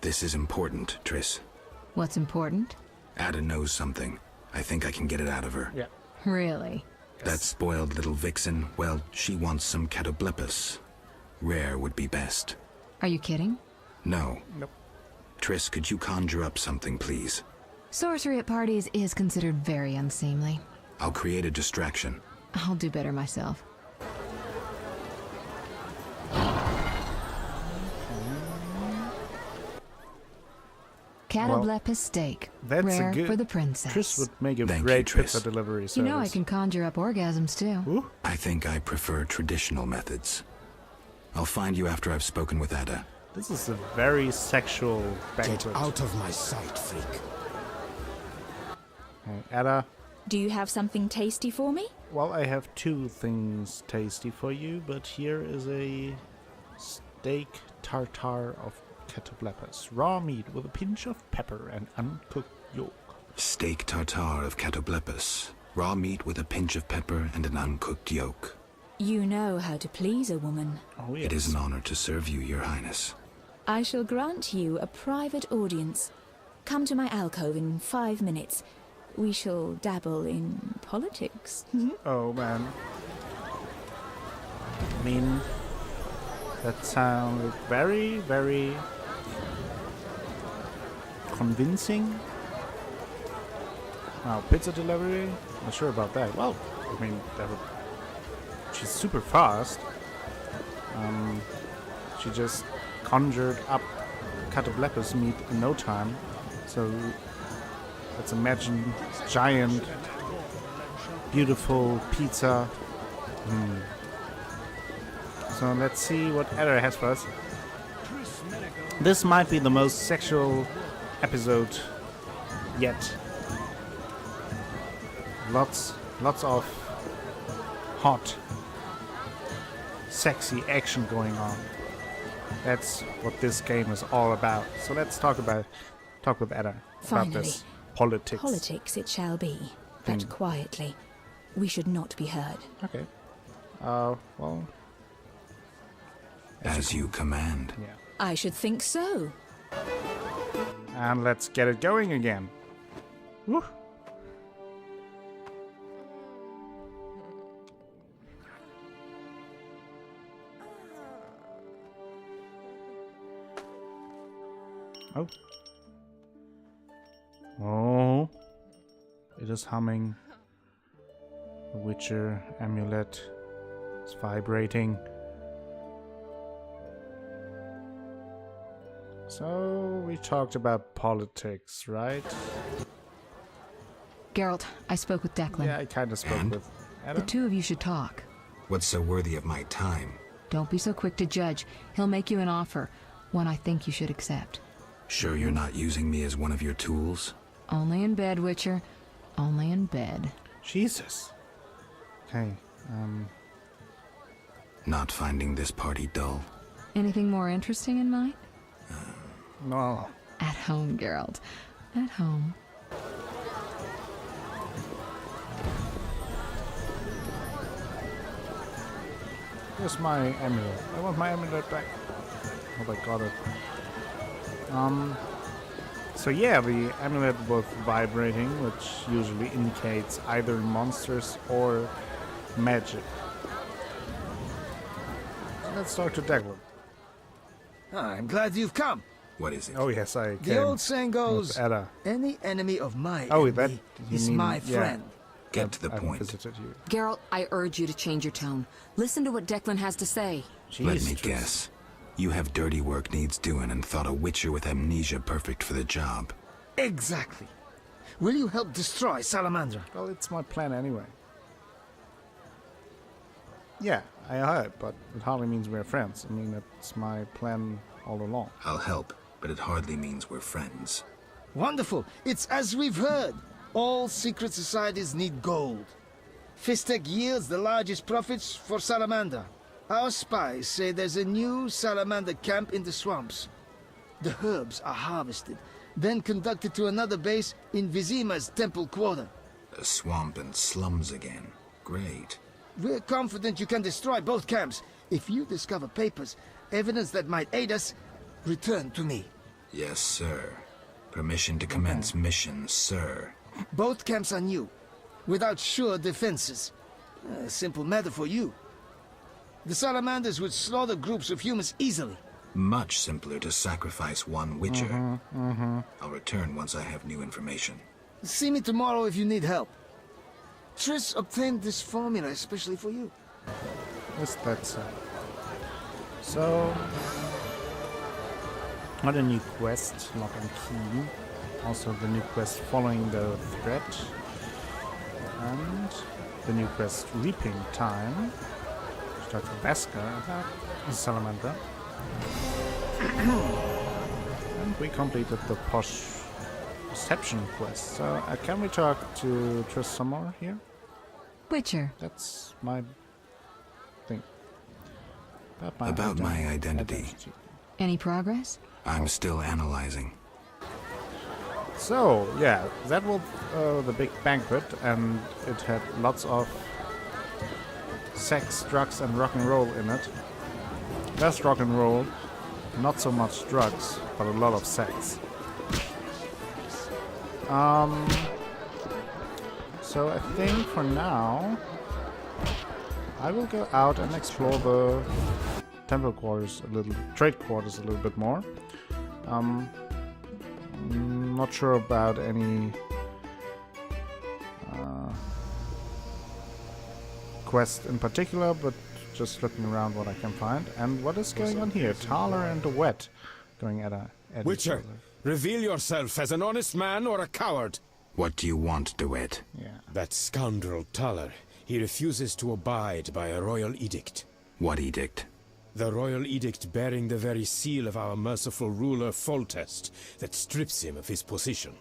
S5: This is important, Triss.
S9: What's important?
S5: Ada knows something. I think I can get it out of her.
S1: Yeah.
S9: Really?
S5: That spoiled little vixen, well, she wants some catoblepus. Rare would be best.
S9: Are you kidding?
S5: No.
S1: Nope.
S5: Triss, could you conjure up something, please?
S9: Sorcery at parties is considered very unseemly.
S5: I'll create a distraction.
S9: I'll do better myself. Catoblepus steak.
S1: That's
S9: Rare
S1: a good...
S9: for the princess.
S1: Triss would make a
S5: Thank
S1: great
S5: you, Triss.
S1: pizza delivery service.
S9: You know I can conjure up orgasms too.
S1: Ooh.
S5: I think I prefer traditional methods. I'll find you after I've spoken with Ada.
S1: This is a very sexual banquet.
S6: Get out of my sight, freak.
S1: Hey, Ada.
S11: Do you have something tasty for me?
S1: Well, I have two things tasty for you, but here is a steak tartare of catoblepus. Raw meat with a pinch of pepper and uncooked yolk.
S5: Steak tartare of catoblepus. Raw meat with a pinch of pepper and an uncooked yolk.
S11: You know how to please a woman.
S1: Oh, yes.
S5: It is an honor to serve you, Your Highness.
S11: I shall grant you a private audience. Come to my alcove in 5 minutes. We shall dabble in politics.
S1: Oh, man. I mean, that sounded very, very convincing. Now, pizza delivery? Not sure about that. Well, I mean, she's super fast. She just conjured up catoblepus meat in no time. So let's imagine giant, beautiful pizza. So let's see what Ada has for us. This might be the most sexual episode yet. Lots of hot, sexy action going on. That's what this game is all about. So let's talk with Ada about this politics.
S11: Politics it shall be, but quietly. We should not be heard.
S1: Okay. Well.
S5: As you command.
S1: Yeah.
S11: I should think so.
S1: And let's get it going again. Woo. Oh. Oh. It is humming. The Witcher amulet is vibrating. So, we talked about politics, right?
S9: Geralt, I spoke with Declan.
S1: Yeah, I kind of spoke with Ada.
S9: The two of you should talk.
S5: What's so worthy of my time?
S9: Don't be so quick to judge. He'll make you an offer, one I think you should accept.
S5: Sure you're not using me as one of your tools?
S9: Only in bed, Witcher. Only in bed.
S1: Jesus. Okay,
S5: Not finding this party dull?
S9: Anything more interesting in mind?
S1: No.
S9: At home, Geralt. At home.
S1: Where's my amulet? I want my amulet back. Oh, I got it. So yeah, the amulet was vibrating, which usually indicates either monsters or magic. So let's talk to Declan.
S10: I'm glad you've come.
S5: What is it?
S1: Oh yes, I
S10: The
S1: can.
S10: old saying goes,
S1: Ada.
S10: any enemy of my
S1: Oh,
S10: enemy
S1: that you
S10: is
S1: mean-
S10: my
S1: yeah.
S10: friend.
S5: Get to the
S1: I've
S5: point.
S1: visited you.
S14: Geralt, I urge you to change your tone. Listen to what Declan has to say.
S5: Let me
S1: Jeez,
S5: guess. You have dirty work needs doing and thought a witcher with amnesia perfect for the job.
S10: Exactly. Will you help destroy Salamandra?
S1: Well, it's my plan anyway. Yeah, I heard, but it hardly means we're friends. I mean, it's my plan all along.
S5: I'll help, but it hardly means we're friends.
S10: Wonderful. It's as we've heard. All secret societies need gold. Fistek yields the largest profits for Salamander. Our spies say there's a new Salamander camp in the swamps. The herbs are harvested, then conducted to another base in Vizimas' temple quarter.
S5: A swamp and slums again. Great.
S10: We're confident you can destroy both camps. If you discover papers, evidence that might aid us, return to me.
S5: Yes, sir. Permission to commence mission, sir.
S10: Both camps are new, without sure defenses. A simple matter for you. The Salamanders would slaughter groups of humans easily.
S5: Much simpler to sacrifice one witcher. I'll return once I have new information.
S10: See me tomorrow if you need help. Triss obtained this formula especially for you.
S1: What's that say? So, not a new quest, lock and key. Also the new quest following the thread. And the new quest reaping time. Start for Veska, Salamander. And we completed the posh reception quest. So can we talk to Triss some more here?
S9: Witcher.
S1: That's my thing.
S5: About my identity.
S9: Any progress?
S5: I'm still analyzing.
S1: So, yeah, that was the big banquet, and it had lots of sex, drugs, and rock and roll in it. Less rock and roll, not so much drugs, but a lot of sex. So I think for now, I will go out and explore the temple quarters a little, trade quarters a little bit more. Not sure about any quest in particular, but just looking around what I can find. And what is going on here? Thaler and the Wet going at
S15: Witcher, reveal yourself as an honest man or a coward.
S5: What do you want, DeWitt?
S1: Yeah.
S15: That scoundrel Thaler. He refuses to abide by a royal edict.
S5: What edict?
S15: The royal edict bearing the very seal of our merciful ruler Foltest that strips him of his position.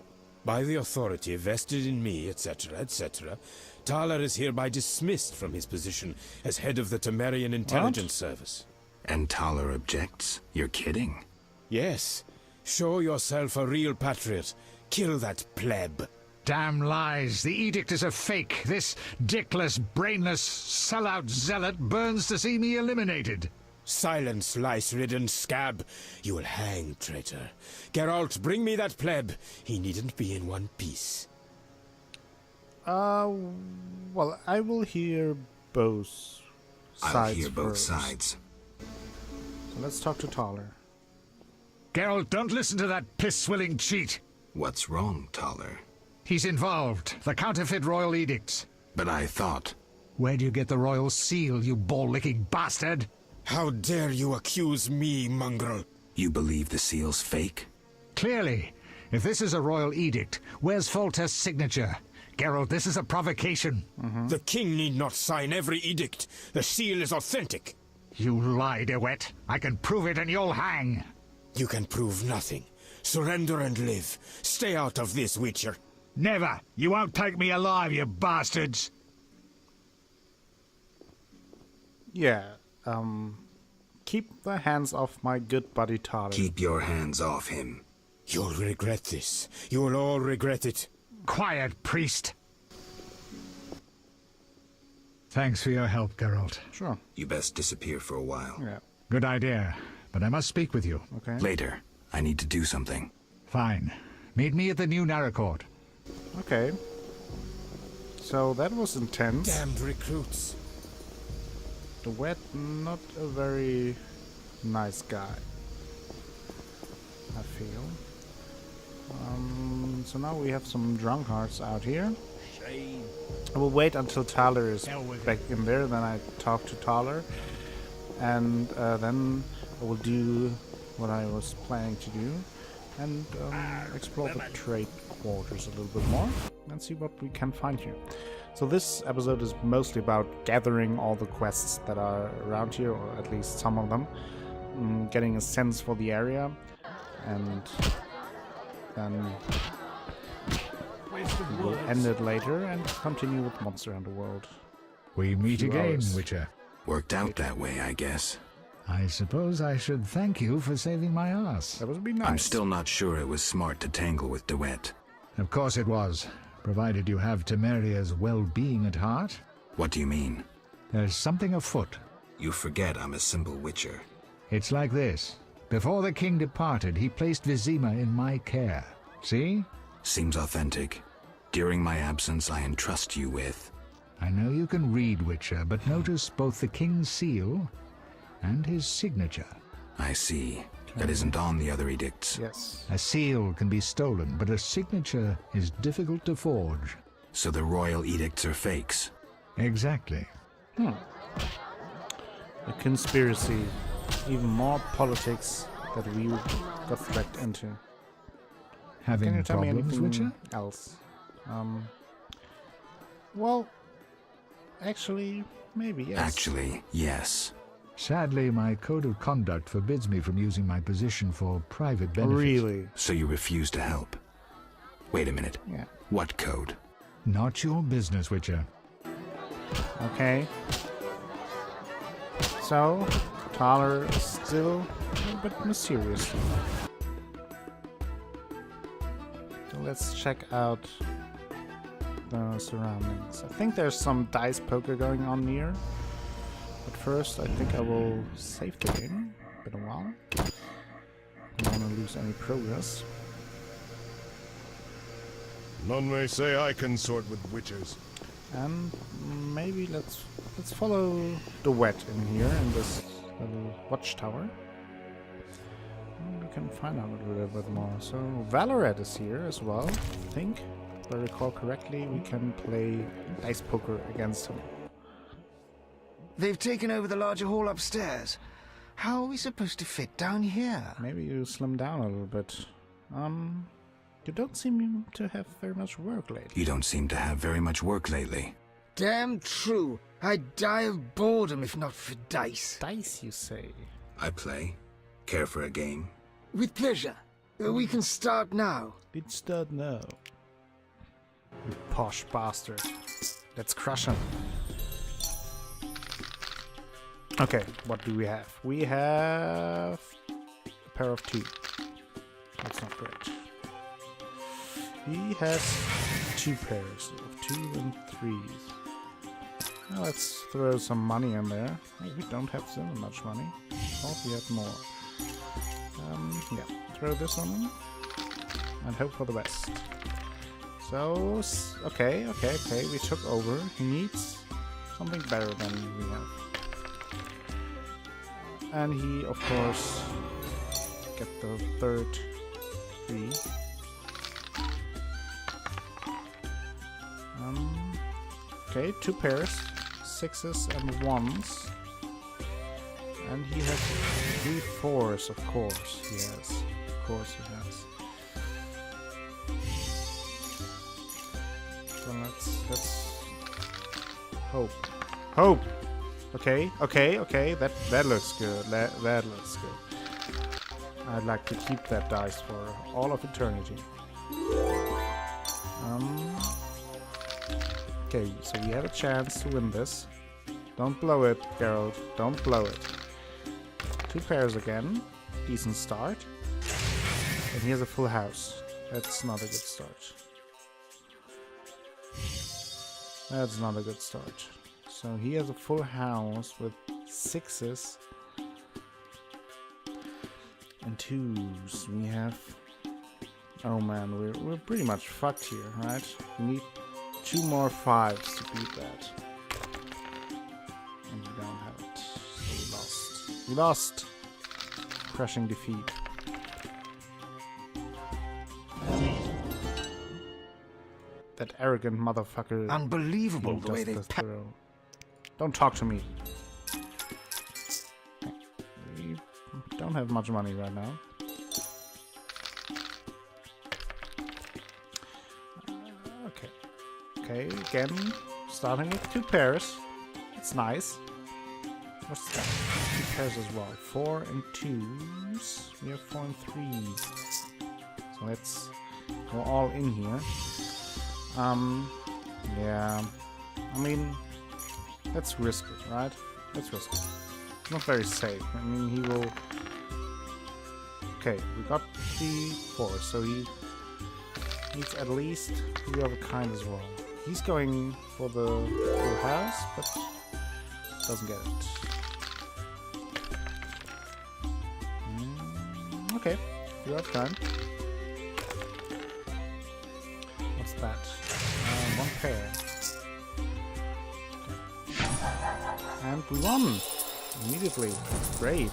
S15: By the authority vested in me, etc., etc., Thaler is hereby dismissed from his position as head of the Temerian Intelligence Service.
S5: And Thaler objects? You're kidding?
S15: Yes. Show yourself a real patriot. Kill that pleb.
S13: Damn lies. The edict is a fake. This dickless, brainless, sellout zealot burns to see me eliminated.
S15: Silence, lice-ridden scab. You will hang, traitor. Geralt, bring me that pleb. He needn't be in one piece.
S1: Well, I will hear both sides.
S5: I'll hear both
S1: first.
S5: sides.
S1: So let's talk to Thaler.
S13: Geralt, don't listen to that piss-swilling cheat.
S5: What's wrong, Thaler?
S13: He's involved. The counterfeit royal edicts.
S5: But I thought...
S13: Where do you get the royal seal, you ball-licking bastard?
S15: How dare you accuse me, mongrel?
S5: You believe the seal's fake?
S13: Clearly. If this is a royal edict, where's Foltest's signature? Geralt, this is a provocation.
S15: The king need not sign every edict. The seal is authentic.
S13: You lie, DeWitt. I can prove it and you'll hang.
S15: You can prove nothing. Surrender and live. Stay out of this, Witcher.
S13: Never. You won't take me alive, you bastards.
S1: Yeah, keep the hands off my good buddy Thaler.
S5: Keep your hands off him.
S15: You'll regret this. You'll all regret it.
S13: Quiet, priest. Thanks for your help, Geralt.
S1: Sure.
S5: You best disappear for a while.
S1: Yeah.
S13: Good idea, but I must speak with you.
S1: Okay.
S5: Later. I need to do something.
S13: Fine. Meet me at the new Narracourt.
S1: Okay. So that was intense.
S15: Damned recruits.
S1: The Wet, not a very nice guy, I feel. So now we have some drunkards out here.
S6: Shame.
S1: I will wait until Tyler is back in there, then I talk to Tyler. And then I will do what I was planning to do. And explore the trade quarters a little bit more. And see what we can find here. So this episode is mostly about gathering all the quests that are around here, or at least some of them. Getting a sense for the area. And then we will end it later and continue with Monster Hunter World.
S13: We meet again,
S1: hours.
S13: Witcher.
S5: Worked out that way, I guess.
S13: I suppose I should thank you for saving my ass.
S1: That would be nice.
S5: I'm still not sure it was smart to tangle with DeWitt.
S13: Of course it was, provided you have Temeria's well-being at heart.
S5: What do you mean?
S13: There's something afoot.
S5: You forget I'm a simple witcher.
S13: It's like this. Before the king departed, he placed Vizima in my care. See?
S5: Seems authentic. During my absence, I entrust you with...
S13: I know you can read, Witcher, but notice both the king's seal and his signature.
S5: I see. That isn't on the other edicts.
S1: Yes.
S13: A seal can be stolen, but a signature is difficult to forge.
S5: So the royal edicts are fakes?
S13: Exactly.
S1: A conspiracy. Even more politics that we got dragged into.
S13: Having
S1: Can you tell me
S13: problems,
S1: anything
S13: Witcher?
S1: else? Well, actually, maybe yes.
S5: Actually, yes.
S13: Sadly, my code of conduct forbids me from using my position for private benefit.
S1: Really?
S5: So you refuse to help? Wait a minute.
S1: Yeah.
S5: What code?
S13: Not your business, Witcher.
S1: Okay. So, Tyler is still a little bit mysterious. So let's check out the surroundings. I think there's some dice poker going on near. But first, I think I will save the game. Been a while. Don't want to lose any progress.
S2: None may say I consort with witches.
S1: And maybe let's follow the Wet in here in this little watchtower. And we can find out a little bit more. So Valorant is here as well. I think, if I recall correctly, we can play dice poker against him.
S10: They've taken over the larger hall upstairs. How are we supposed to fit down here?
S1: Maybe you slim down a little bit. You don't seem to have very much work lately.
S5: You don't seem to have very much work lately.
S10: Damn true. I'd die of boredom if not for dice.
S1: Dice, you say?
S5: I play. Care for a game?
S10: With pleasure. We can start now.
S1: Let's start now. You posh bastard. Let's crush him. Okay, what do we have? We have a pair of 2. That's not great. He has 2 pairs of 2 and 3s. Now let's throw some money in there. Oh, we don't have so much money. Thought we had more. Yeah, throw this on him and hope for the best. So, okay, we took over. He needs something better than we have. And he, of course, get the third 3. Okay, 2 pairs, 6s and 1s. And he has 3 4s, of course he has. Of course he has. So let's hope. Hope! Okay, that looks good. That looks good. I'd like to keep that dice for all of eternity. Okay, so we have a chance to win this. Don't blow it, Geralt. Don't blow it. 2 pairs again. Decent start. And he has a full house. That's not a good start. That's not a good start. So So he has a full house with 6s and 2s. We have... Oh man, we're pretty much fucked here, right? We need 2 more 5s to beat that. And we don't have it. So we lost. We lost! Crushing defeat. That arrogant motherfucker.
S10: Unbelievable the way they
S1: Don't talk to me. We don't have much money right now. Okay. Okay, again, starting with 2 pairs. It's nice. What's that? 2 pairs as well. 4 and 2s. We have 4 and 3s. So let's go all in here. Yeah. I mean, let's risk it, right? Let's risk it. It's not very safe. I mean, he will... Okay, we got the 4, so he needs at least 3 of a kind as well. He's going for the full house, but doesn't get it. Okay, 3 of a kind. What's that? 1 pair. And we won! Immediately. Great.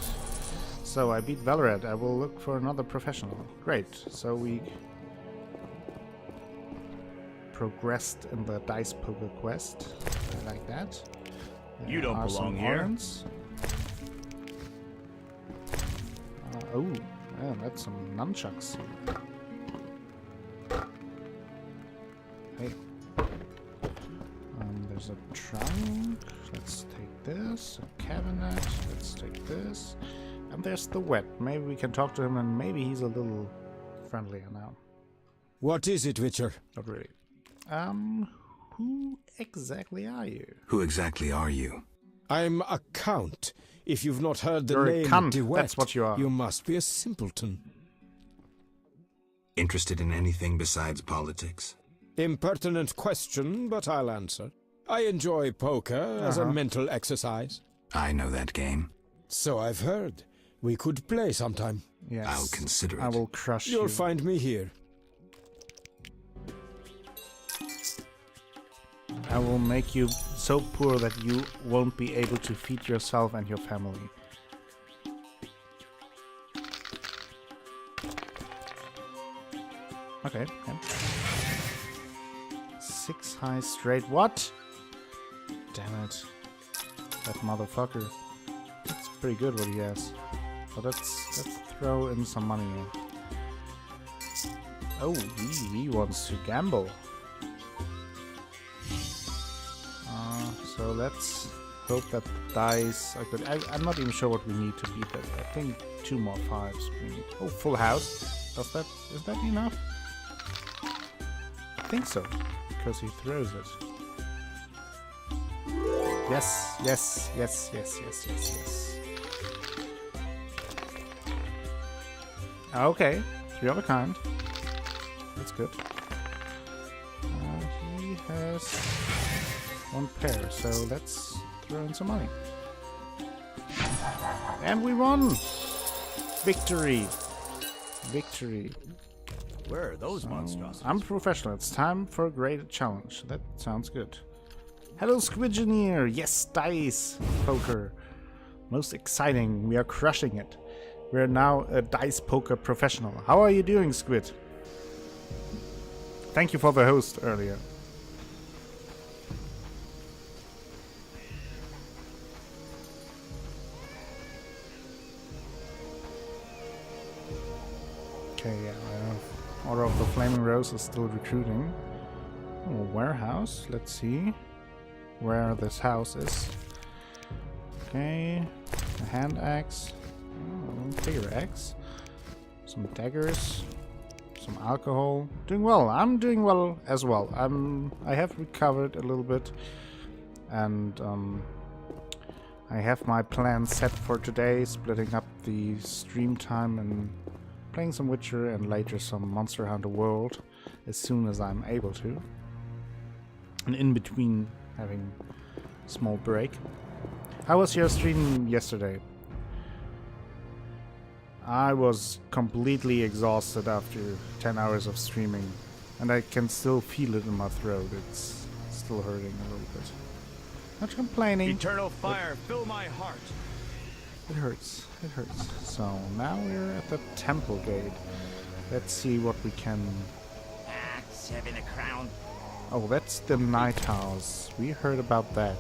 S1: So I beat Valorant. I will look for another professional. Great. So we progressed in the dice poker quest. I like that.
S4: You don't belong here.
S1: Oh, yeah, that's some nunchucks. Hey. There's a trunk. Let's take this. A cabinet. Let's take this. And there's the wet. Maybe we can talk to him and maybe he's a little friendlier now.
S15: What is it, Witcher?
S1: Not really. Who exactly are you?
S5: Who exactly are you?
S15: I'm a count. If you've not heard the
S1: You're
S15: name
S1: a cunt.
S15: DeWitt,
S1: That's what you are.
S15: You must be a simpleton.
S5: Interested in anything besides politics?
S15: Impertinent question, but I'll answer. I enjoy poker as a mental exercise.
S5: I know that game.
S15: So I've heard. We could play sometime.
S1: Yes.
S5: I'll consider it.
S1: I will crush you.
S15: You'll find me here.
S1: I will make you so poor that you won't be able to feed yourself and your family. Okay. 6 high straight. What? Damn it. That motherfucker. That's pretty good what he has. But let's throw in some money here. Oh, he wants to gamble. So let's hope that the dice are good. I'm not even sure what we need to beat that. I think 2 more 5s we need. Oh, full house. Is that enough? I think so, because he throws it. Yes, yes, yes, yes, yes, yes, yes. Okay, 3 of a kind. That's good. He has 1 pair, so let's throw in some money. And we won! Victory! Victory.
S4: Where are those monstrosities?
S1: I'm a professional. It's time for a great challenge. That sounds good. Hello, Squidgeneer! Yes, dice poker. Most exciting. We are crushing it. We are now a dice poker professional. How are you doing, Squid? Thank you for the host earlier. Okay, yeah, Order of the Flaming Rose is still recruiting. Oh, warehouse. Let's see where this house is. Okay, a hand axe, bigger axe, some daggers, some alcohol. Doing well. I'm doing well as well. I have recovered a little bit, and I have my plan set for today, splitting up the stream time and playing some Witcher and later some Monster Hunter World as soon as I'm able to. And in between having small break. How was your stream yesterday? I was completely exhausted after 10 hours of streaming, and I can still feel it in my throat. It's still hurting a little bit. Not complaining.
S4: Eternal fire, fill my heart.
S1: It hurts. It hurts. So now we're at the temple gate. Let's see what we can...
S4: 7 a crown.
S1: Oh, that's the night house. We heard about that.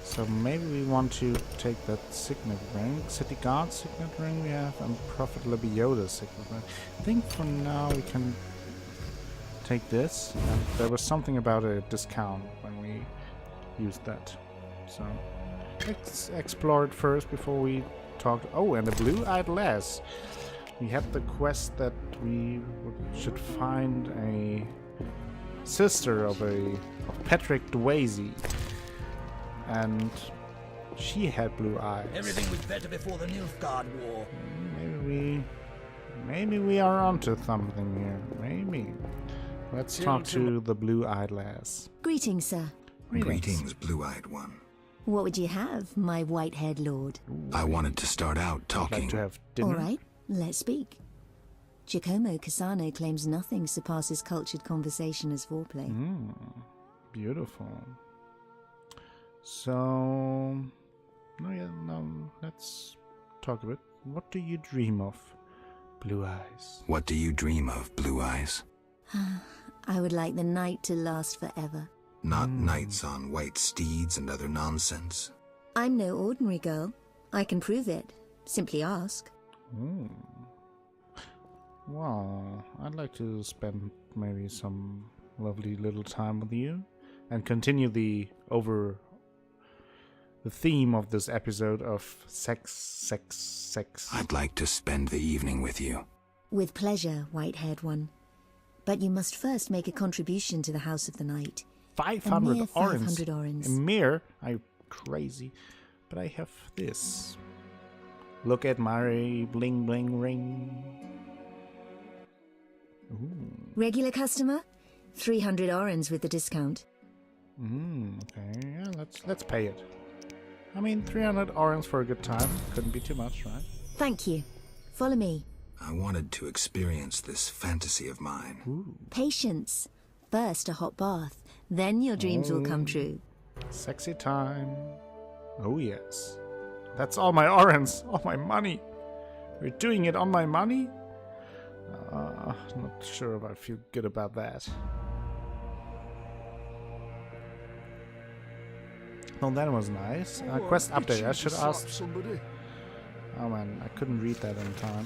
S1: So maybe we want to take that signet ring. City Guard signet ring we have, and Prophet Libby Yoda signet ring. I think for now we can take this. And there was something about a discount when we used that. So let's explore it first before we talk. Oh, and the blue-eyed lass. We had the quest that we should find a sister of Patrick Dwayne, and she had blue eyes.
S6: Everything was better before the Nilfgaard War.
S1: Maybe we are onto something here. Maybe. Let's talk to the blue-eyed lass.
S16: Greetings, sir.
S5: Greetings, blue-eyed one.
S16: What would you have, my white-haired lord?
S5: I wanted to start out talking.
S1: Like to have dinner?
S16: All right, let's speak. Giacomo Cassano claims nothing surpasses cultured conversation as foreplay.
S1: Beautiful. So, let's talk a bit. What do you dream of, Blue Eyes?
S5: What do you dream of, Blue Eyes?
S16: I would like the night to last forever.
S5: Not knights on white steeds and other nonsense.
S16: I'm no ordinary girl. I can prove it. Simply ask.
S1: Well, I'd like to spend maybe some lovely little time with you and continue the theme of this episode of sex.
S5: I'd like to spend the evening with you.
S16: With pleasure, white-haired one. But you must first make a contribution to the House of the Night.
S1: 500 orange.
S16: 500 orange.
S1: A mere? I'm crazy. But I have this. Look at my bling bling ring. Ooh.
S16: Regular customer? 300 orange with the discount.
S1: Okay, yeah, let's pay it. I mean, 300 orange for a good time. Couldn't be too much, right?
S16: Thank you. Follow me.
S5: I wanted to experience this fantasy of mine.
S1: Ooh.
S16: Patience. First a hot bath, then your dreams will come true.
S1: Sexy time. Oh yes. That's all my orange, all my money. We're doing it on my money? Not sure if I feel good about that. Well, that was nice. Quest update. I should ask.
S2: Somebody.
S1: Oh man, I couldn't read that in time.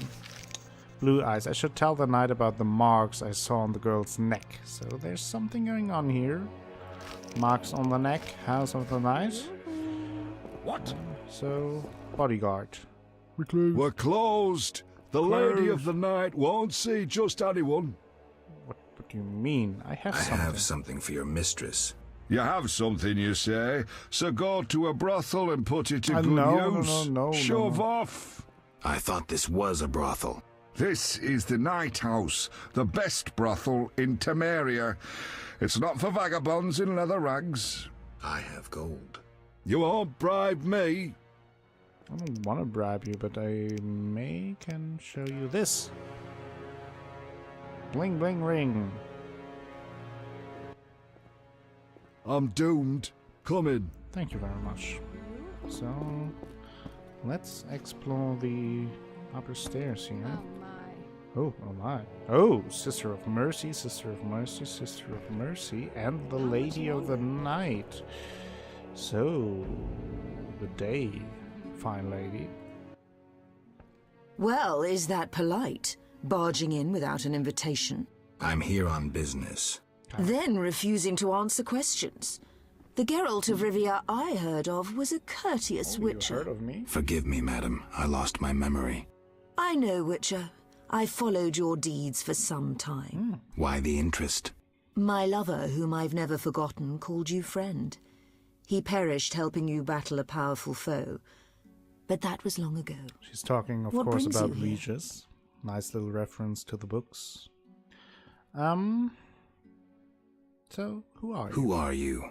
S1: Blue eyes. I should tell the knight about the marks I saw on the girl's neck. So there's something going on here. Marks on the neck. House of the Night.
S6: What?
S1: So, bodyguard.
S2: We're closed. The Lady of the Night won't see just anyone.
S1: What do you mean? I have something.
S5: I have something for your mistress.
S2: You have something, you say? So go to a brothel and put it to good use.
S1: No.
S2: Shove off.
S5: I thought this was a brothel.
S2: This is the Night House, the best brothel in Temeria. It's not for vagabonds in leather rags.
S5: I have gold.
S2: You won't bribe me.
S1: I don't want to bribe you, but I can show you this. Bling bling ring.
S2: I'm doomed. Come in.
S1: Thank you very much. So, let's explore the upper stairs here. Oh my. Oh, Sister of Mercy, Sister of Mercy, Sister of Mercy, and the Lady of the Night. So, good day, fine lady.
S14: Well, is that polite? Barging in without an invitation?
S5: I'm here on business.
S14: Then refusing to answer questions. The Geralt of Rivia I heard of was a courteous witcher.
S1: You heard of me?
S5: Forgive me, madam. I lost my memory.
S14: I know, Witcher. I followed your deeds for some time.
S5: Why the interest?
S14: My lover, whom I've never forgotten, called you friend. He perished helping you battle a powerful foe. But that was long ago.
S1: She's talking, of
S14: What
S1: course,
S14: brings
S1: about
S14: you here?
S1: Regis. Nice little reference to the books. So, who are you?
S5: Who are you?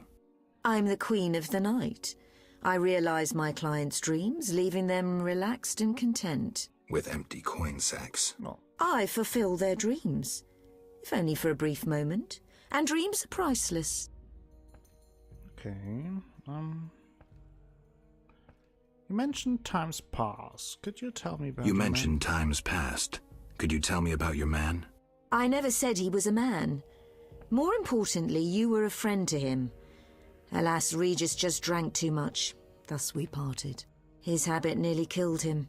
S14: I'm the queen of the night. I realize my clients' dreams, leaving them relaxed and content.
S5: With empty coin sacks.
S1: No.
S14: I fulfill their dreams, if only for a brief moment. And dreams are priceless.
S1: Okay. You mentioned times past. Could you tell me about
S5: You
S1: your
S5: mentioned times past. Could you tell me about your man?
S14: I never said he was a man. More importantly, you were a friend to him. Alas, Regis just drank too much. Thus we parted. His habit nearly killed him.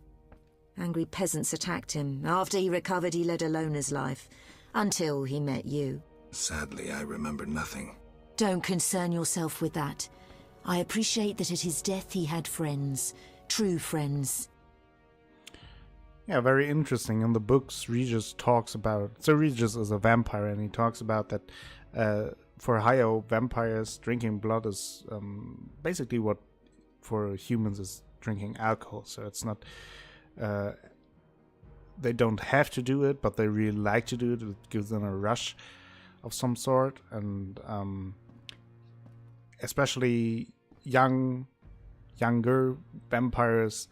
S14: Angry peasants attacked him. After he recovered, he led a loner's life. Until he met you.
S5: Sadly, I remember nothing.
S14: Don't concern yourself with that. I appreciate that at his death he had friends. True friends.
S1: Yeah, very interesting. In the books, Regis talks about... So Regis is a vampire, and he talks about that for higher vampires, drinking blood is basically what for humans is drinking alcohol. So it's not... they don't have to do it, but they really like to do it. It gives them a rush of some sort. And especially younger vampires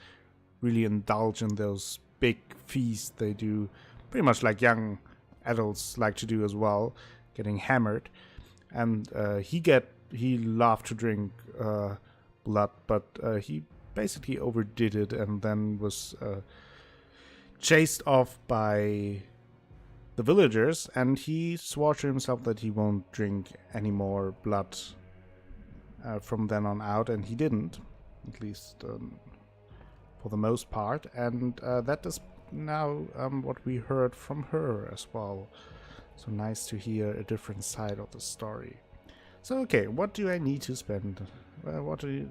S1: really indulge in those big feasts. They do pretty much like young adults like to do as well, getting hammered. And he loved to drink blood, but he basically overdid it and then was chased off by the villagers, and he swore to himself that he won't drink any more blood from then on out, and he didn't, at least for the most part. And that is now what we heard from her as well. So nice to hear a different side of the story. So okay, what do I need to spend? What do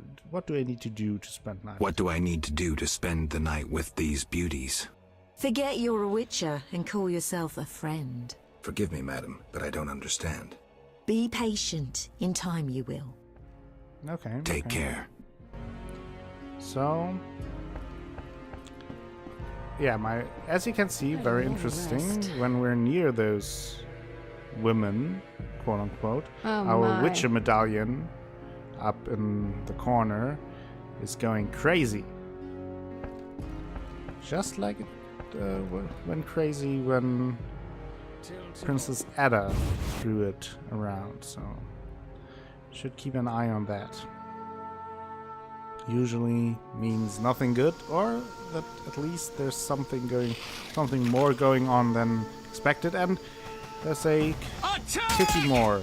S1: I need to do to spend night?
S5: What do I need to do to spend the night with these beauties?
S14: Forget you're a witcher and call yourself a friend.
S5: Forgive me, madam, but I don't understand.
S14: Be patient. In time you will.
S1: Okay.
S5: Take care.
S1: So, yeah, as you can see, very interesting. When we're near those women, quote unquote, our Witcher medallion up in the corner is going crazy. Just like it went crazy when Princess Ada threw it around, so should keep an eye on that. Usually means nothing good, or that at least there's something more going on than expected, and there's a kitty more.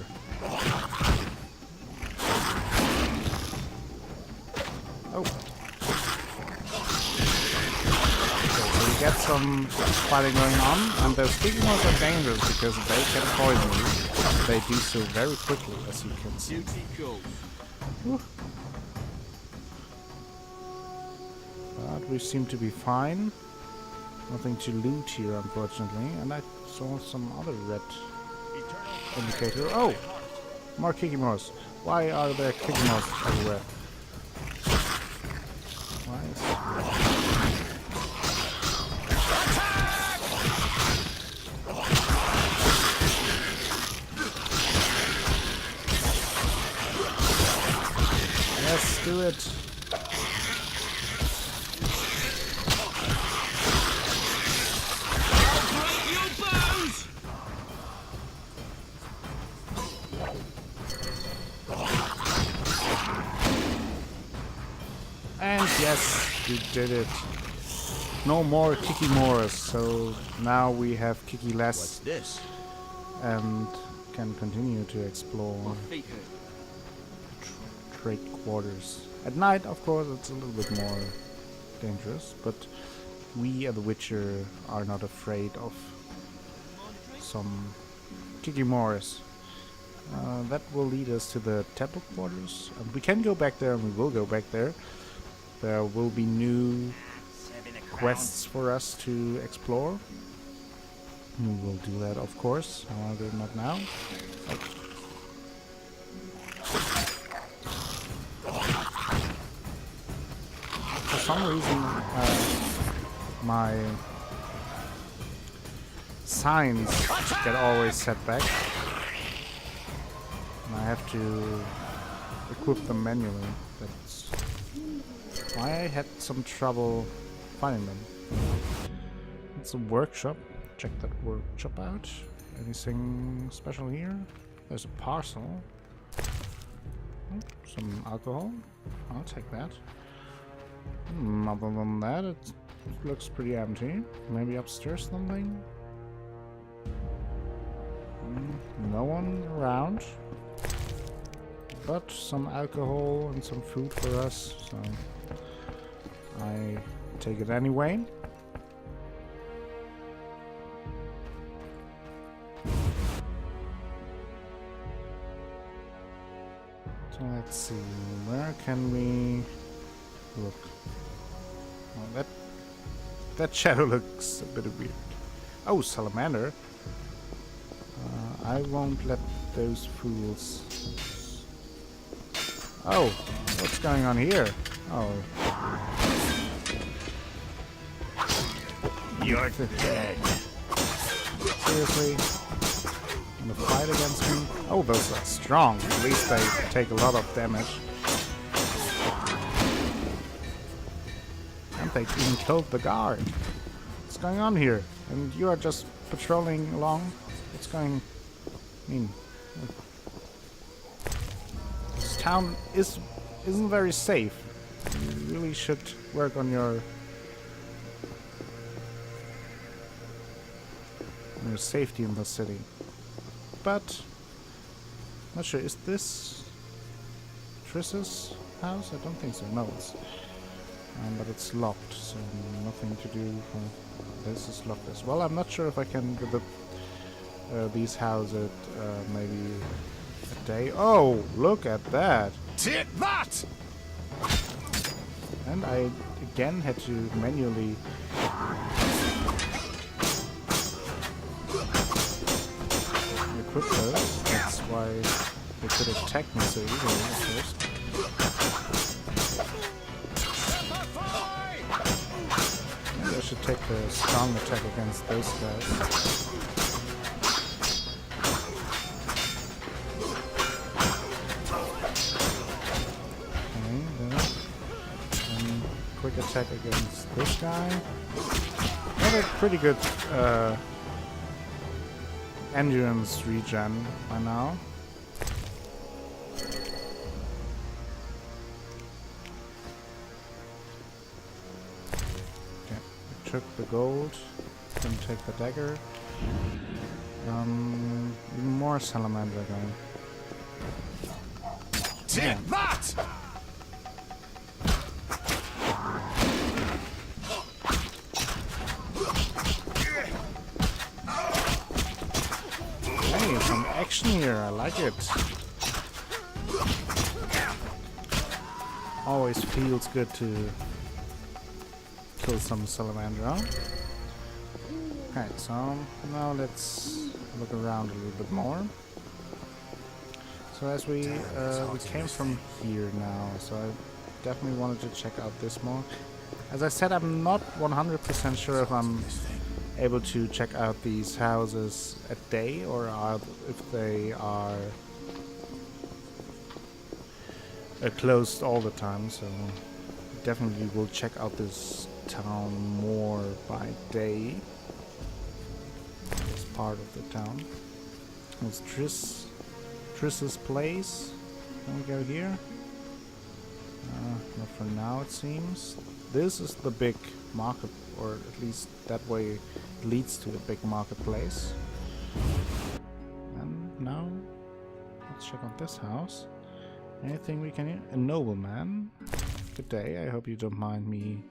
S1: Oh. Get some fighting going on, and those Vizimas are dangerous because they can poison you. They do so very quickly, as you can see. But we seem to be fine. Nothing to loot here, unfortunately. And I saw some other red indicator. Oh! More Kikimors. Why are there Kikimors everywhere? Why is that? Let's do it. And yes, we did it. No more Kikimores, so now we have Kiki less.
S4: What's this?
S1: And can continue to explore trade quarters. At night, of course, it's a little bit more dangerous, but we at the Witcher are not afraid of some Kikimores. That will lead us to the temple quarters, and we can go back there, and we will go back there. There will be new quests for us to explore. We will do that, of course. However, not now. For some reason, my signs get always set back. And I have to equip them manually. That's why I had some trouble finding them. It's a workshop. Check that workshop out. Anything special here? There's a parcel. Oh, some alcohol. I'll take that. Other than that, it looks pretty empty. Maybe upstairs something? No one around. But some alcohol and some food for us, so I take it anyway. So let's see, where can we look? Well, that shadow looks a bit weird. Oh, salamander. I won't let those fools. Oh, what's going on here? Oh.
S4: You're dead.
S1: Seriously? Gonna fight against me? Oh, those are strong. At least they take a lot of damage. And they even killed the guard. What's going on here? And you are just patrolling along? What's going... I mean... This town isn't very safe. You really should work on your safety in the city. But not sure. Is this Triss's house? I don't think so. No, it's but it's locked, so nothing to do. This is locked as well. I'm not sure if I can visit these houses maybe a day. Oh, look at that!
S4: Take that!
S1: And I again had to manually equip those. That's why they could attack me so easily at first. Maybe I should take the strong attack against those guys. Quick attack against this guy. Got a pretty good endurance regen by now. Okay, I took the gold. Then take the dagger. Even more salamander going.
S4: Take that!
S1: Some action here, I like it. Always feels good to kill some salamander, huh? Okay, so now let's look around a little bit more. So as we came from here now, so I definitely wanted to check out this more. As I said, I'm not 100% sure if I'm able to check out these houses at day or if they are closed all the time, so definitely will check out this town more by day. This part of the town. It's Triss's place. Can we go here? Not for now, it seems. This is the big market, or at least that way leads to a big marketplace. And now, let's check out this house. Anything we can hear? A nobleman. Good day, I hope you don't mind me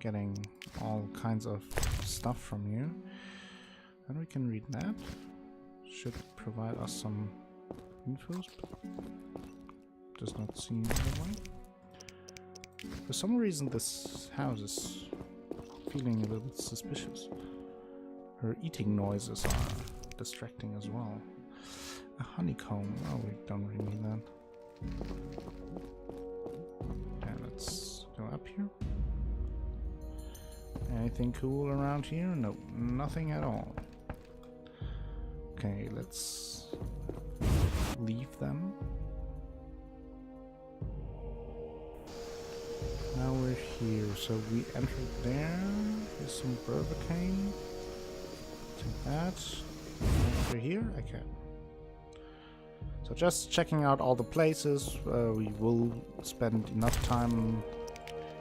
S1: getting all kinds of stuff from you. And we can read that. Should provide us some info. Does not seem that way. For some reason this house is feeling a little bit suspicious. Her eating noises are distracting as well. A honeycomb. Oh, we don't really need that. Okay, let's go up here. Anything cool around here? Nope, nothing at all. Okay, let's leave them. here? So we entered there. Here's some Bourbacane. Take that. Enter here? I can. So just checking out all the places. We will spend enough time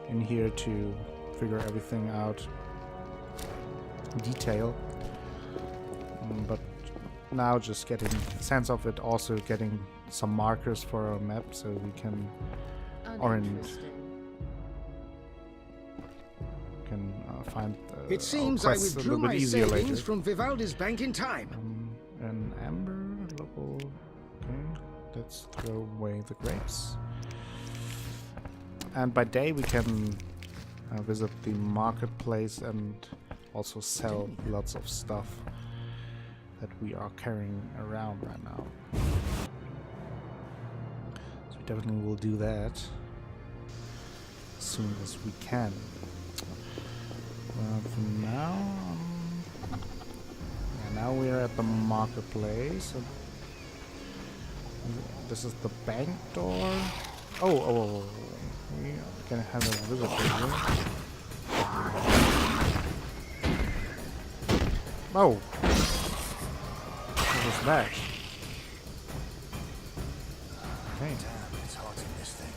S1: in here to figure everything out in detail. But now just getting a sense of it, also getting some markers for our map so we can find
S10: it seems I withdrew my savings from Vivaldi's bank in time.
S1: An amber local. Okay, let's throw away the grapes. And by day we can visit the marketplace and also sell lots of stuff that we are carrying around right now. So we definitely will do that as soon as we can. For now, now we're at the marketplace. This is the bank door. Oh, we can have a visitor here. Oh, what was that? Okay.
S6: Damn, it's hot in this thing.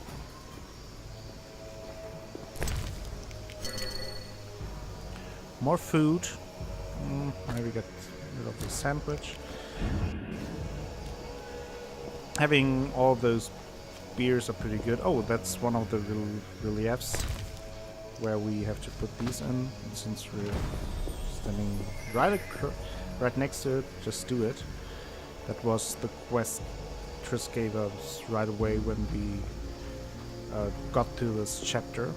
S1: More food. Maybe get rid of the sandwich. Having all those beers are pretty good. Oh, that's one of the reliefs where we have to put these in. And since we're standing right next to it, just do it. That was the quest Triss gave us right away when we got to this chapter.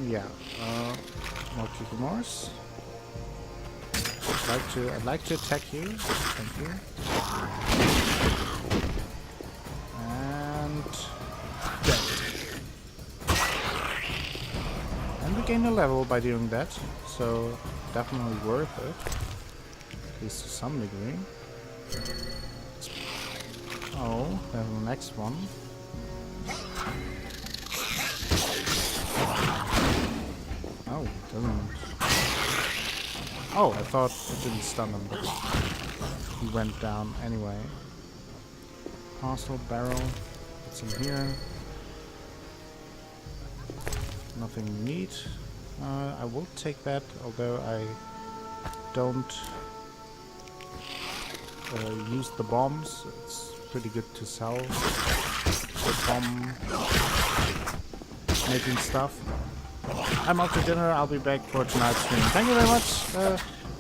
S1: Yeah. More cucumbers. I'd like to attack you. Thank you. And dead. And we gain a level by doing that, so definitely worth it. At least to some degree. Oh, there's the next one. Oh, it doesn't. Oh, I thought it didn't stun him, but he went down anyway. Parcel barrel. It's in here. Nothing neat. I will take that, although I don't use the bombs. It's pretty good to sell the bomb making stuff. I'm off to dinner. I'll be back for tonight's stream. Thank you very much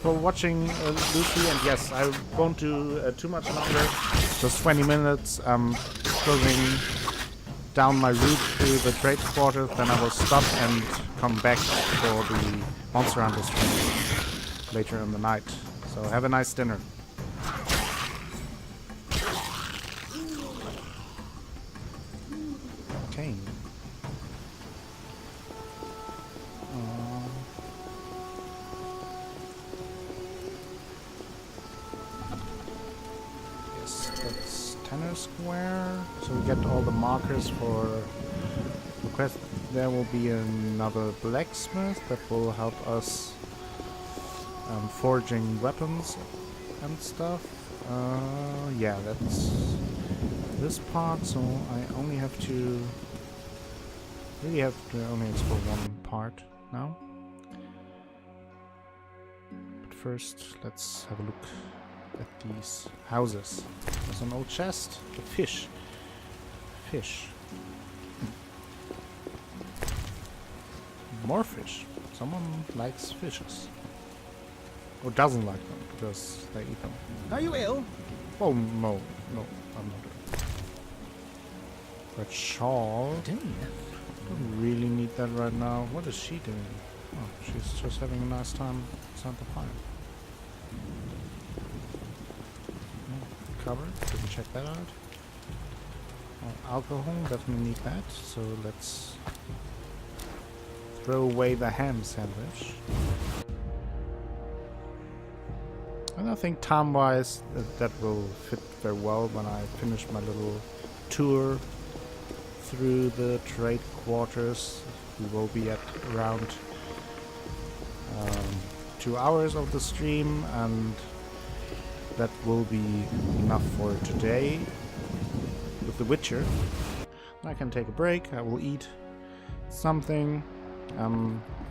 S1: for watching, Lucy. And yes, I won't do too much longer. Just 20 minutes. Closing down my route through the trade quarters. Then I will stop and come back for the Monster Hunter stream later in the night. So have a nice dinner. Okay. Square, so we get all the markers for the quest. There will be another blacksmith that will help us forging weapons and stuff. Yeah, that's this part, so I only have to only explore one part now. But first, let's have a look at these houses. There's an old chest. A fish. Fish. More fish. Someone likes fishes. Or doesn't like them because they eat them.
S10: Are you ill?
S1: Oh no, no, I'm not ill. That shawl. I don't really need that right now. What is she doing? Oh, she's just having a nice time inside the fire. Cover, didn't check that out. Alcohol, definitely need that, so let's throw away the ham sandwich. And I think time-wise that will fit very well when I finish my little tour through the trade quarters. We will be at around 2 hours of the stream, and that will be enough for today with The Witcher. I can take a break, I will eat something,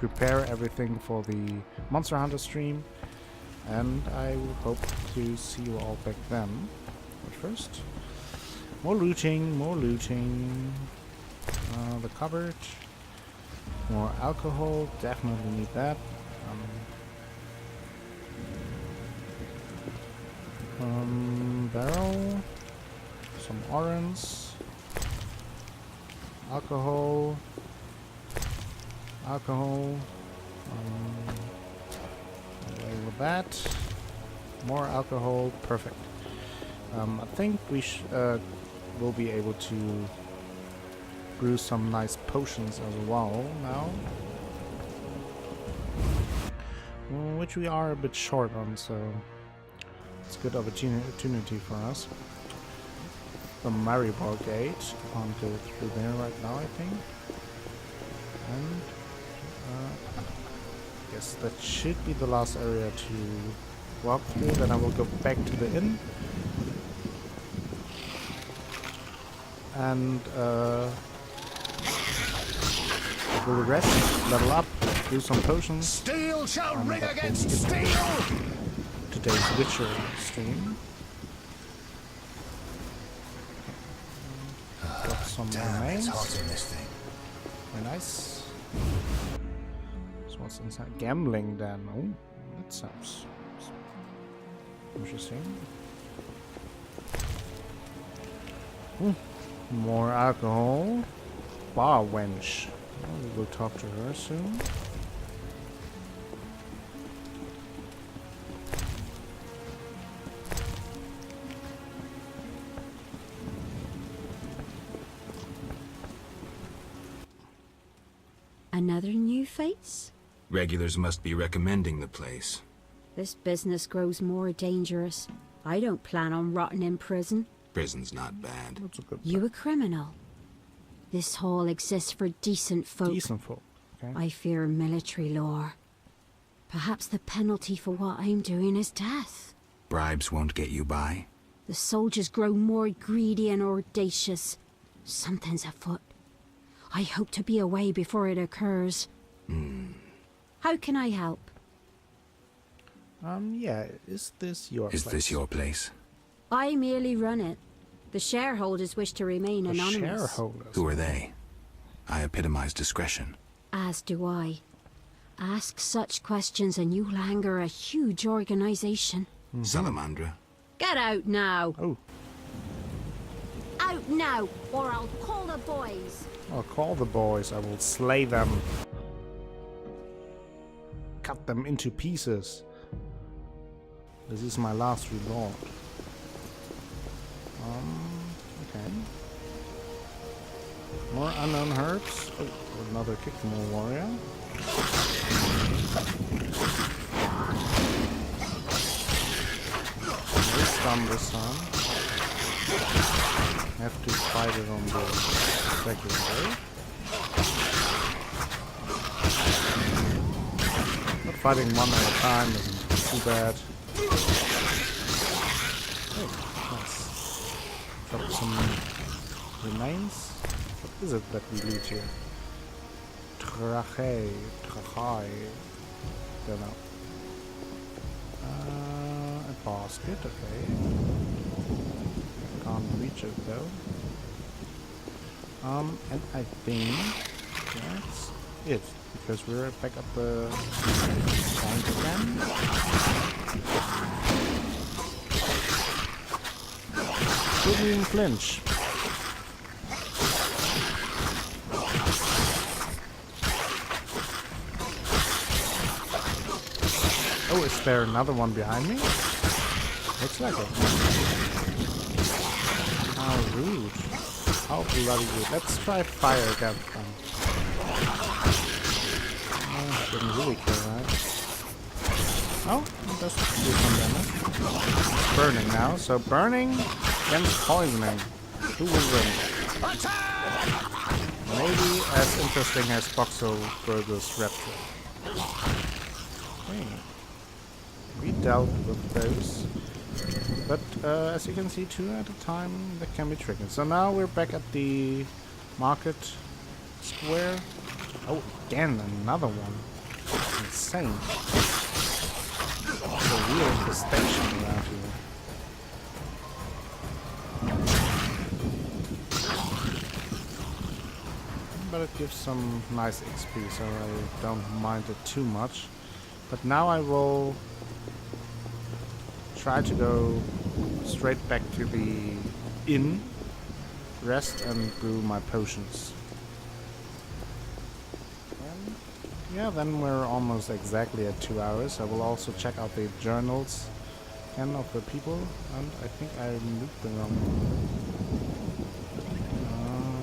S1: prepare everything for the Monster Hunter stream, and I will hope to see you all back then. But first, more looting, the cupboard, more alcohol, definitely need that. Barrel, some orange, alcohol, away with that, more alcohol, perfect. I think we will be able to brew some nice potions as well now, which we are a bit short on, so it's a good opportunity for us. The Maribor Gate, can't go through there right now, I think. And yes, that should be the last area to walk through. Then I will go back to the inn and we'll rest, level up, do some potions.
S6: Steel shall ring against steel!
S1: Today's Witcher stream. Got some remains.
S12: It's hot in this thing.
S1: Very nice. So what's inside? Gambling then. Oh, that sounds interesting. More alcohol. Bar wench. Oh, we'll talk to her soon.
S3: Another new face?
S5: Regulars must be recommending the place.
S3: This business grows more dangerous. I don't plan on rotting in prison.
S5: Prison's not bad.
S1: That's a good
S3: You a criminal. This hall exists for decent folk.
S1: Decent folk, okay.
S3: I fear military law. Perhaps the penalty for what I'm doing is death.
S5: Bribes won't get you by.
S3: The soldiers grow more greedy and audacious. Something's afoot. I hope to be away before it occurs. How can I help?
S1: Yeah, is this your
S5: place? Is this your place?
S3: I merely run it. The shareholders wish to remain anonymous.
S1: Shareholders?
S5: Who are they? I epitomize discretion.
S3: As do I. Ask such questions and you'll anger a huge organization.
S5: Salamandra.
S3: Get out now!
S1: Oh.
S3: Out now, or I'll call the boys!
S1: I'll call the boys. I will slay them. Cut them into pieces. This is my last reward. Okay. More unknown herbs. Oh, another Kickmore warrior. This time this time. Have to fight it on the regular way. But fighting one at a time isn't too bad. Oh, nice. Drop some remains. What is it that we loot here? Trachei. Don't know. A basket, okay. Can't reach it though. And I think that's it, because we're back at the tank again. Didn't even flinch. Oh, is there another one behind me? Looks like it. How rude. How bloody rude. Let's try fire again. Didn't really kill, right? Oh, it does do some damage. Burning now, so burning against poisoning. Who will win?
S6: Attack!
S1: Maybe as interesting as Boxelberger's Rapture. Okay. We dealt with those. But as you can see, 2 at a time, that can be tricky. So now we're back at the market square. Oh, again, another one. It's insane. It's a real infestation around here. But it gives some nice XP, so I don't mind it too much. But now I will try to go straight back to the inn, rest and brew my potions. And yeah, then we're almost exactly at 2 hours. I will also check out the journals again of the people, and I think I looped the wrong one.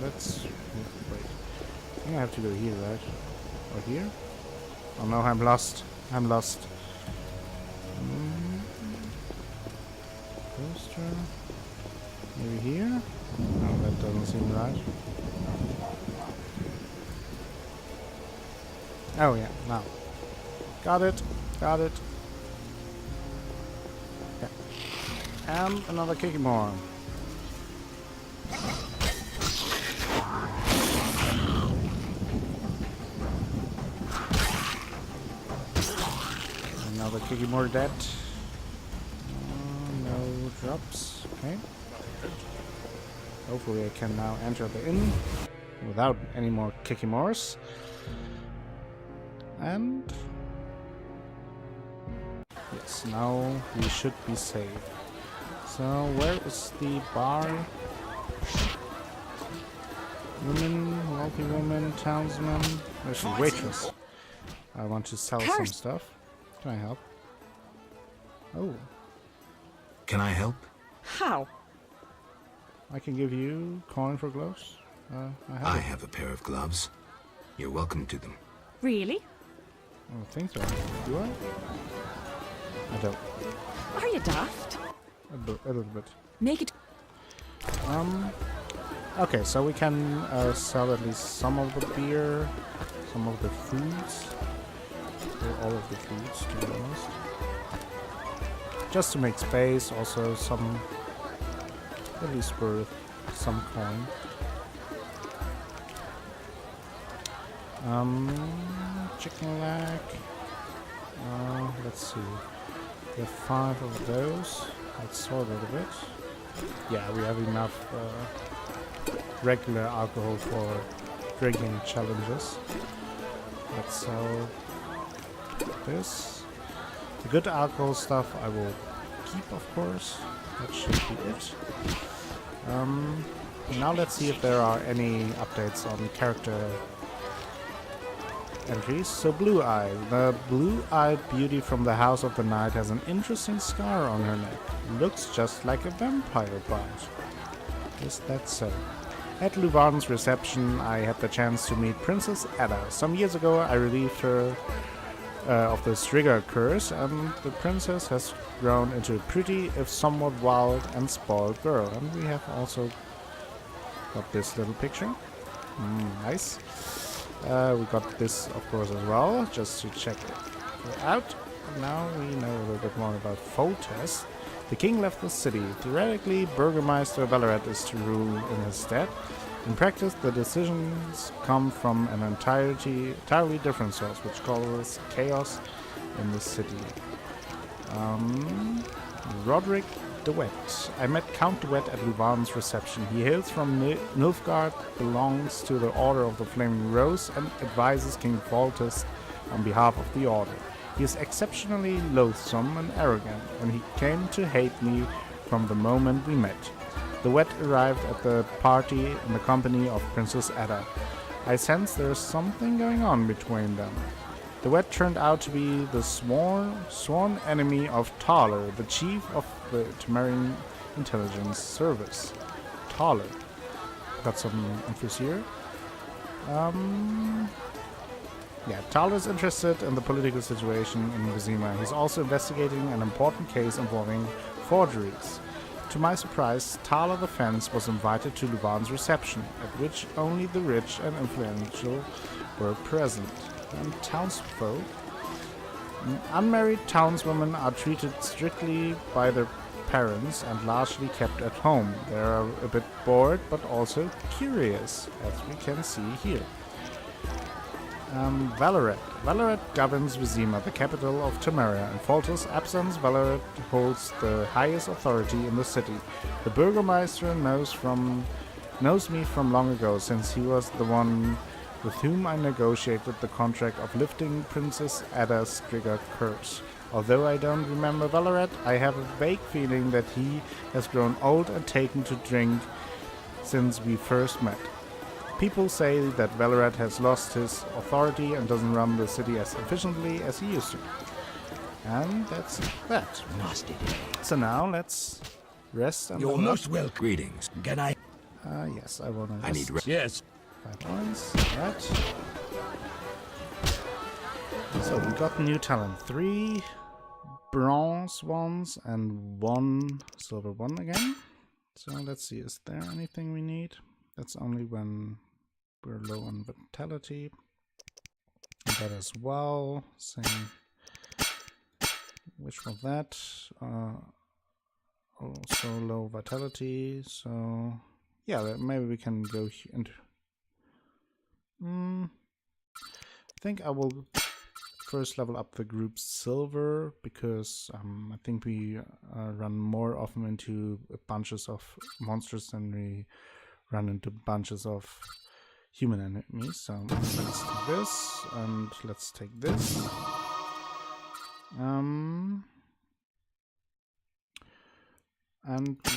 S1: Let's wait. I think I have to go here, right? Or here? Oh no, I'm lost. I'm lost. Poster. Maybe here? No, that doesn't seem right. Oh yeah, now. Got it. Got it. Okay. And another Kikimore. Another Kikimore dead. No drops. Okay. Hopefully I can now enter the inn without any more Kikimores. And yes, now we should be safe. So where is the bar? Woman, wealthy woman, townsman. There's a waitress. I want to sell some stuff. Can I help? Oh.
S5: Can I help?
S8: How?
S1: I can give you coin for gloves.
S5: I have a pair of gloves. You're welcome to them.
S8: Really?
S1: I don't think so. Do I? I don't.
S8: Are you daft?
S1: A little bit.
S8: Make it.
S1: Okay, so we can sell at least some of the beer, some of the foods. Or all of the foods, to be honest. Just to make space, also some, at least worth some coin. Chicken leg. Let's see. We have 5 of those. Let's sort it a bit. Yeah, we have enough regular alcohol for drinking challenges. Let's sell this. The good alcohol stuff I will keep, of course. That should be it. Now let's see if there are any updates on character entries. So Blue Eye. The blue-eyed beauty from the House of the Night has an interesting scar on her neck. Looks just like a vampire bite. Is that so? At Luvarn's reception, I had the chance to meet Princess Ada. Some years ago, I relieved her of the Strigger curse, and the princess has grown into a pretty, if somewhat wild and spoiled girl. And we have also got this little picture. Nice. We got this, of course, as well, just to check it out. Now we know a little bit more about Foltest. The king left the city. Theoretically, Burgermeister Valoret is to rule in his stead. In practice, the decisions come from an entirely different source, which causes chaos in the city. Roderick DeWitt. I met Count DeWitt at Luvarn's reception. He hails from Nilfgaard, belongs to the Order of the Flaming Rose, and advises King Foltest on behalf of the Order. He is exceptionally loathsome and arrogant, and he came to hate me from the moment we met. DeWitt arrived at the party in the company of Princess Ada. I sense there's something going on between them. DeWitt turned out to be the sworn enemy of Thaler, the chief of the Temerian Intelligence Service. Thaler. Got some infos here. Yeah, Thaler is interested in the political situation in Vizimas. He's also investigating an important case involving forgeries. To my surprise, Thaler the Fence was invited to Luvan's reception, at which only the rich and influential were present. And townsfolk, unmarried townswomen are treated strictly by their parents and largely kept at home. They are a bit bored, but also curious, as we can see here. Valoret. Valoret governs Vizima, the capital of Temeria. In Folter's absence, Valoret holds the highest authority in the city. The Burgomaster knows me from long ago, since he was the one with whom I negotiated the contract of lifting Princess Ada's triggered curse. Although I don't remember Valoret, I have a vague feeling that he has grown old and taken to drink since we first met. People say that Valoret has lost his authority and doesn't run the city as efficiently as he used to. And that's that.
S6: Nasty day.
S1: So now let's rest and
S6: You're most welcome.
S5: Greetings.
S6: Can I?
S1: Yes, I want to rest.
S5: I need rest.
S6: Yes.
S1: 5 points. Right. So we got new talent. 3 bronze ones and 1 silver one again. So let's see, is there anything we need? That's only when we're low on vitality. That as well. Same. Which was that? Also low vitality. So yeah, maybe we can go into. I think I will first level up the group silver, because I think we run more often into bunches of monsters than we run into bunches of human enemies. So let's take this and let's take this. And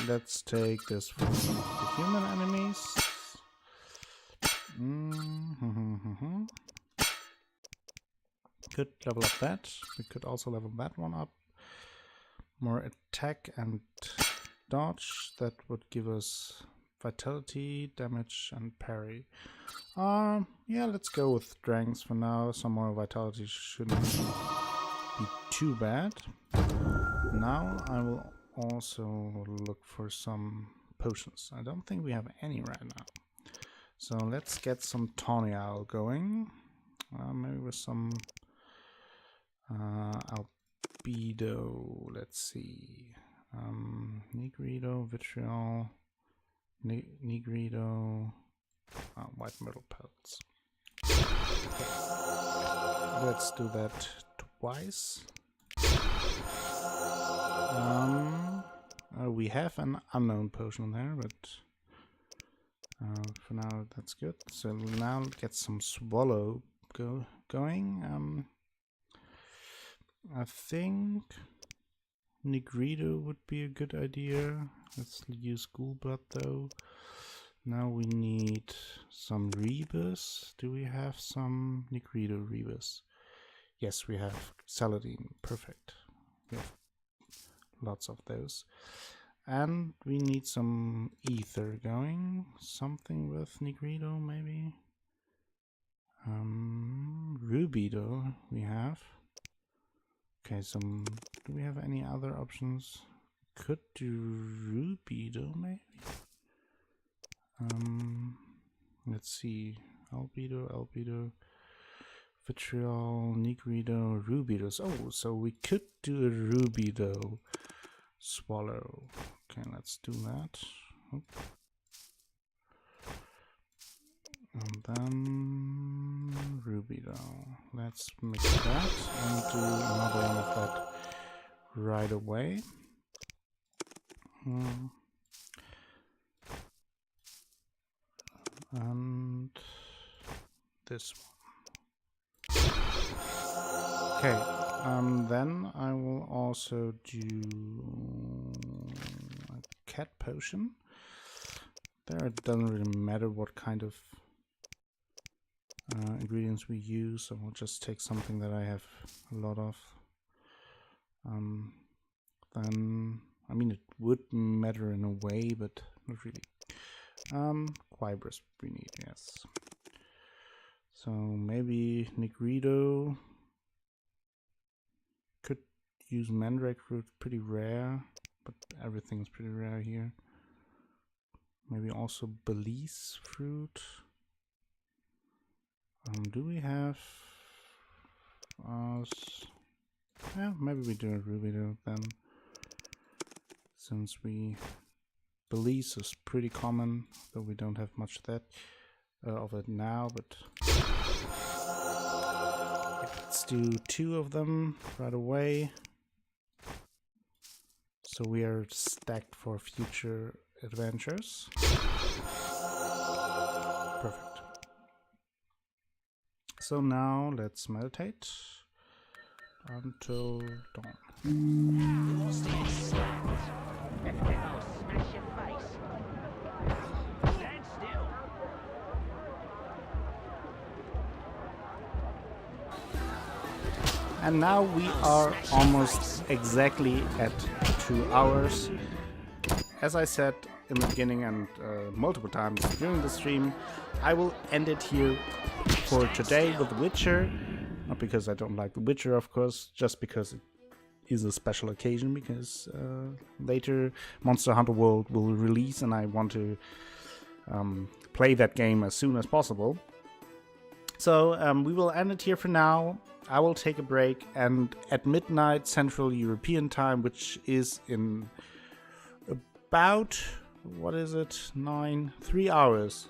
S1: let's take this for the human enemies. Could level up that. We could also level that one up. More attack and dodge. That would give us vitality, damage, and parry. Yeah, let's go with strength for now. Some more vitality shouldn't be too bad. Now I will also look for some potions. I don't think we have any right now. So let's get some Tawny Owl going. Maybe with some albedo. Let's see. Negredo, vitriol, Negredo, white metal pelts. Okay. Let's do that twice. We have an unknown potion there, but for now that's good. So now get some swallow going. I think Negredo would be a good idea. Let's use Ghoulblood though. Now we need some Rebus. Do we have some Negredo Rebus? Yes, we have Saladin. Perfect. We have lots of those. And we need some ether going. Something with Negredo maybe. Rubido we have. Okay, do we have any other options? Could do Rubido maybe. Let's see. Albedo, Vitriol, Negredo, Rubidos. Oh, so we could do a Rubido swallow. Okay, let's do that. Oop. And then Rubido. Let's mix that and do another one of that right away. And this one. Okay, then I will also do a cat potion. There it doesn't really matter what kind of ingredients we use, so we'll just take something that I have a lot of. Then, I mean, it would matter in a way, but not really. Quibris we need, yes. So maybe Negredo. Could use Mandrake Root, pretty rare. but everything's pretty rare here. Maybe also Belize fruit. Do we have... yeah, maybe we do a ruby then. Since Belize is pretty common, though we don't have much of it now, but let's do 2 of them right away. So we are stacked for future adventures. Perfect. So now let's meditate until dawn. And now we are almost exactly at 2 hours. As I said in the beginning and multiple times during the stream, I will end it here for today with The Witcher. Not because I don't like The Witcher, of course, just because it is a special occasion, because later Monster Hunter World will release and I want to play that game as soon as possible. So we will end it here for now. I will take a break, and at midnight Central European time, which is in about, what is it, 3 hours.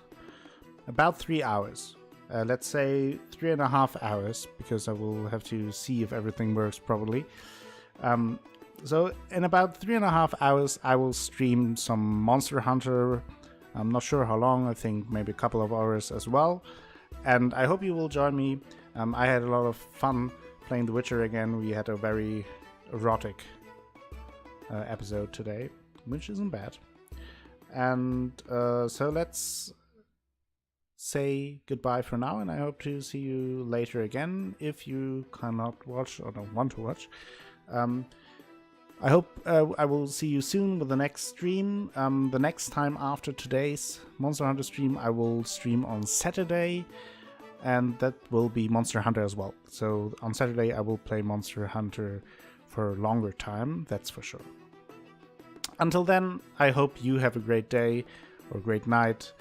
S1: About 3 hours. Let's say 3.5 hours, because I will have to see if everything works properly. So in about 3.5 hours I will stream some Monster Hunter. I'm not sure how long, I think maybe a couple of hours as well. And I hope you will join me. I had a lot of fun playing The Witcher again. We had a very erotic episode today, which isn't bad. And so let's say goodbye for now, and I hope to see you later again if you cannot watch or don't want to watch. I hope I will see you soon with the next stream. The next time after today's Monster Hunter stream, I will stream on Saturday, and that will be Monster Hunter as well. So on Saturday I will play Monster Hunter for a longer time, that's for sure. Until then, I hope you have a great day or a great night,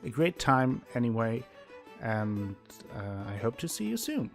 S1: a great time anyway, and I hope to see you soon.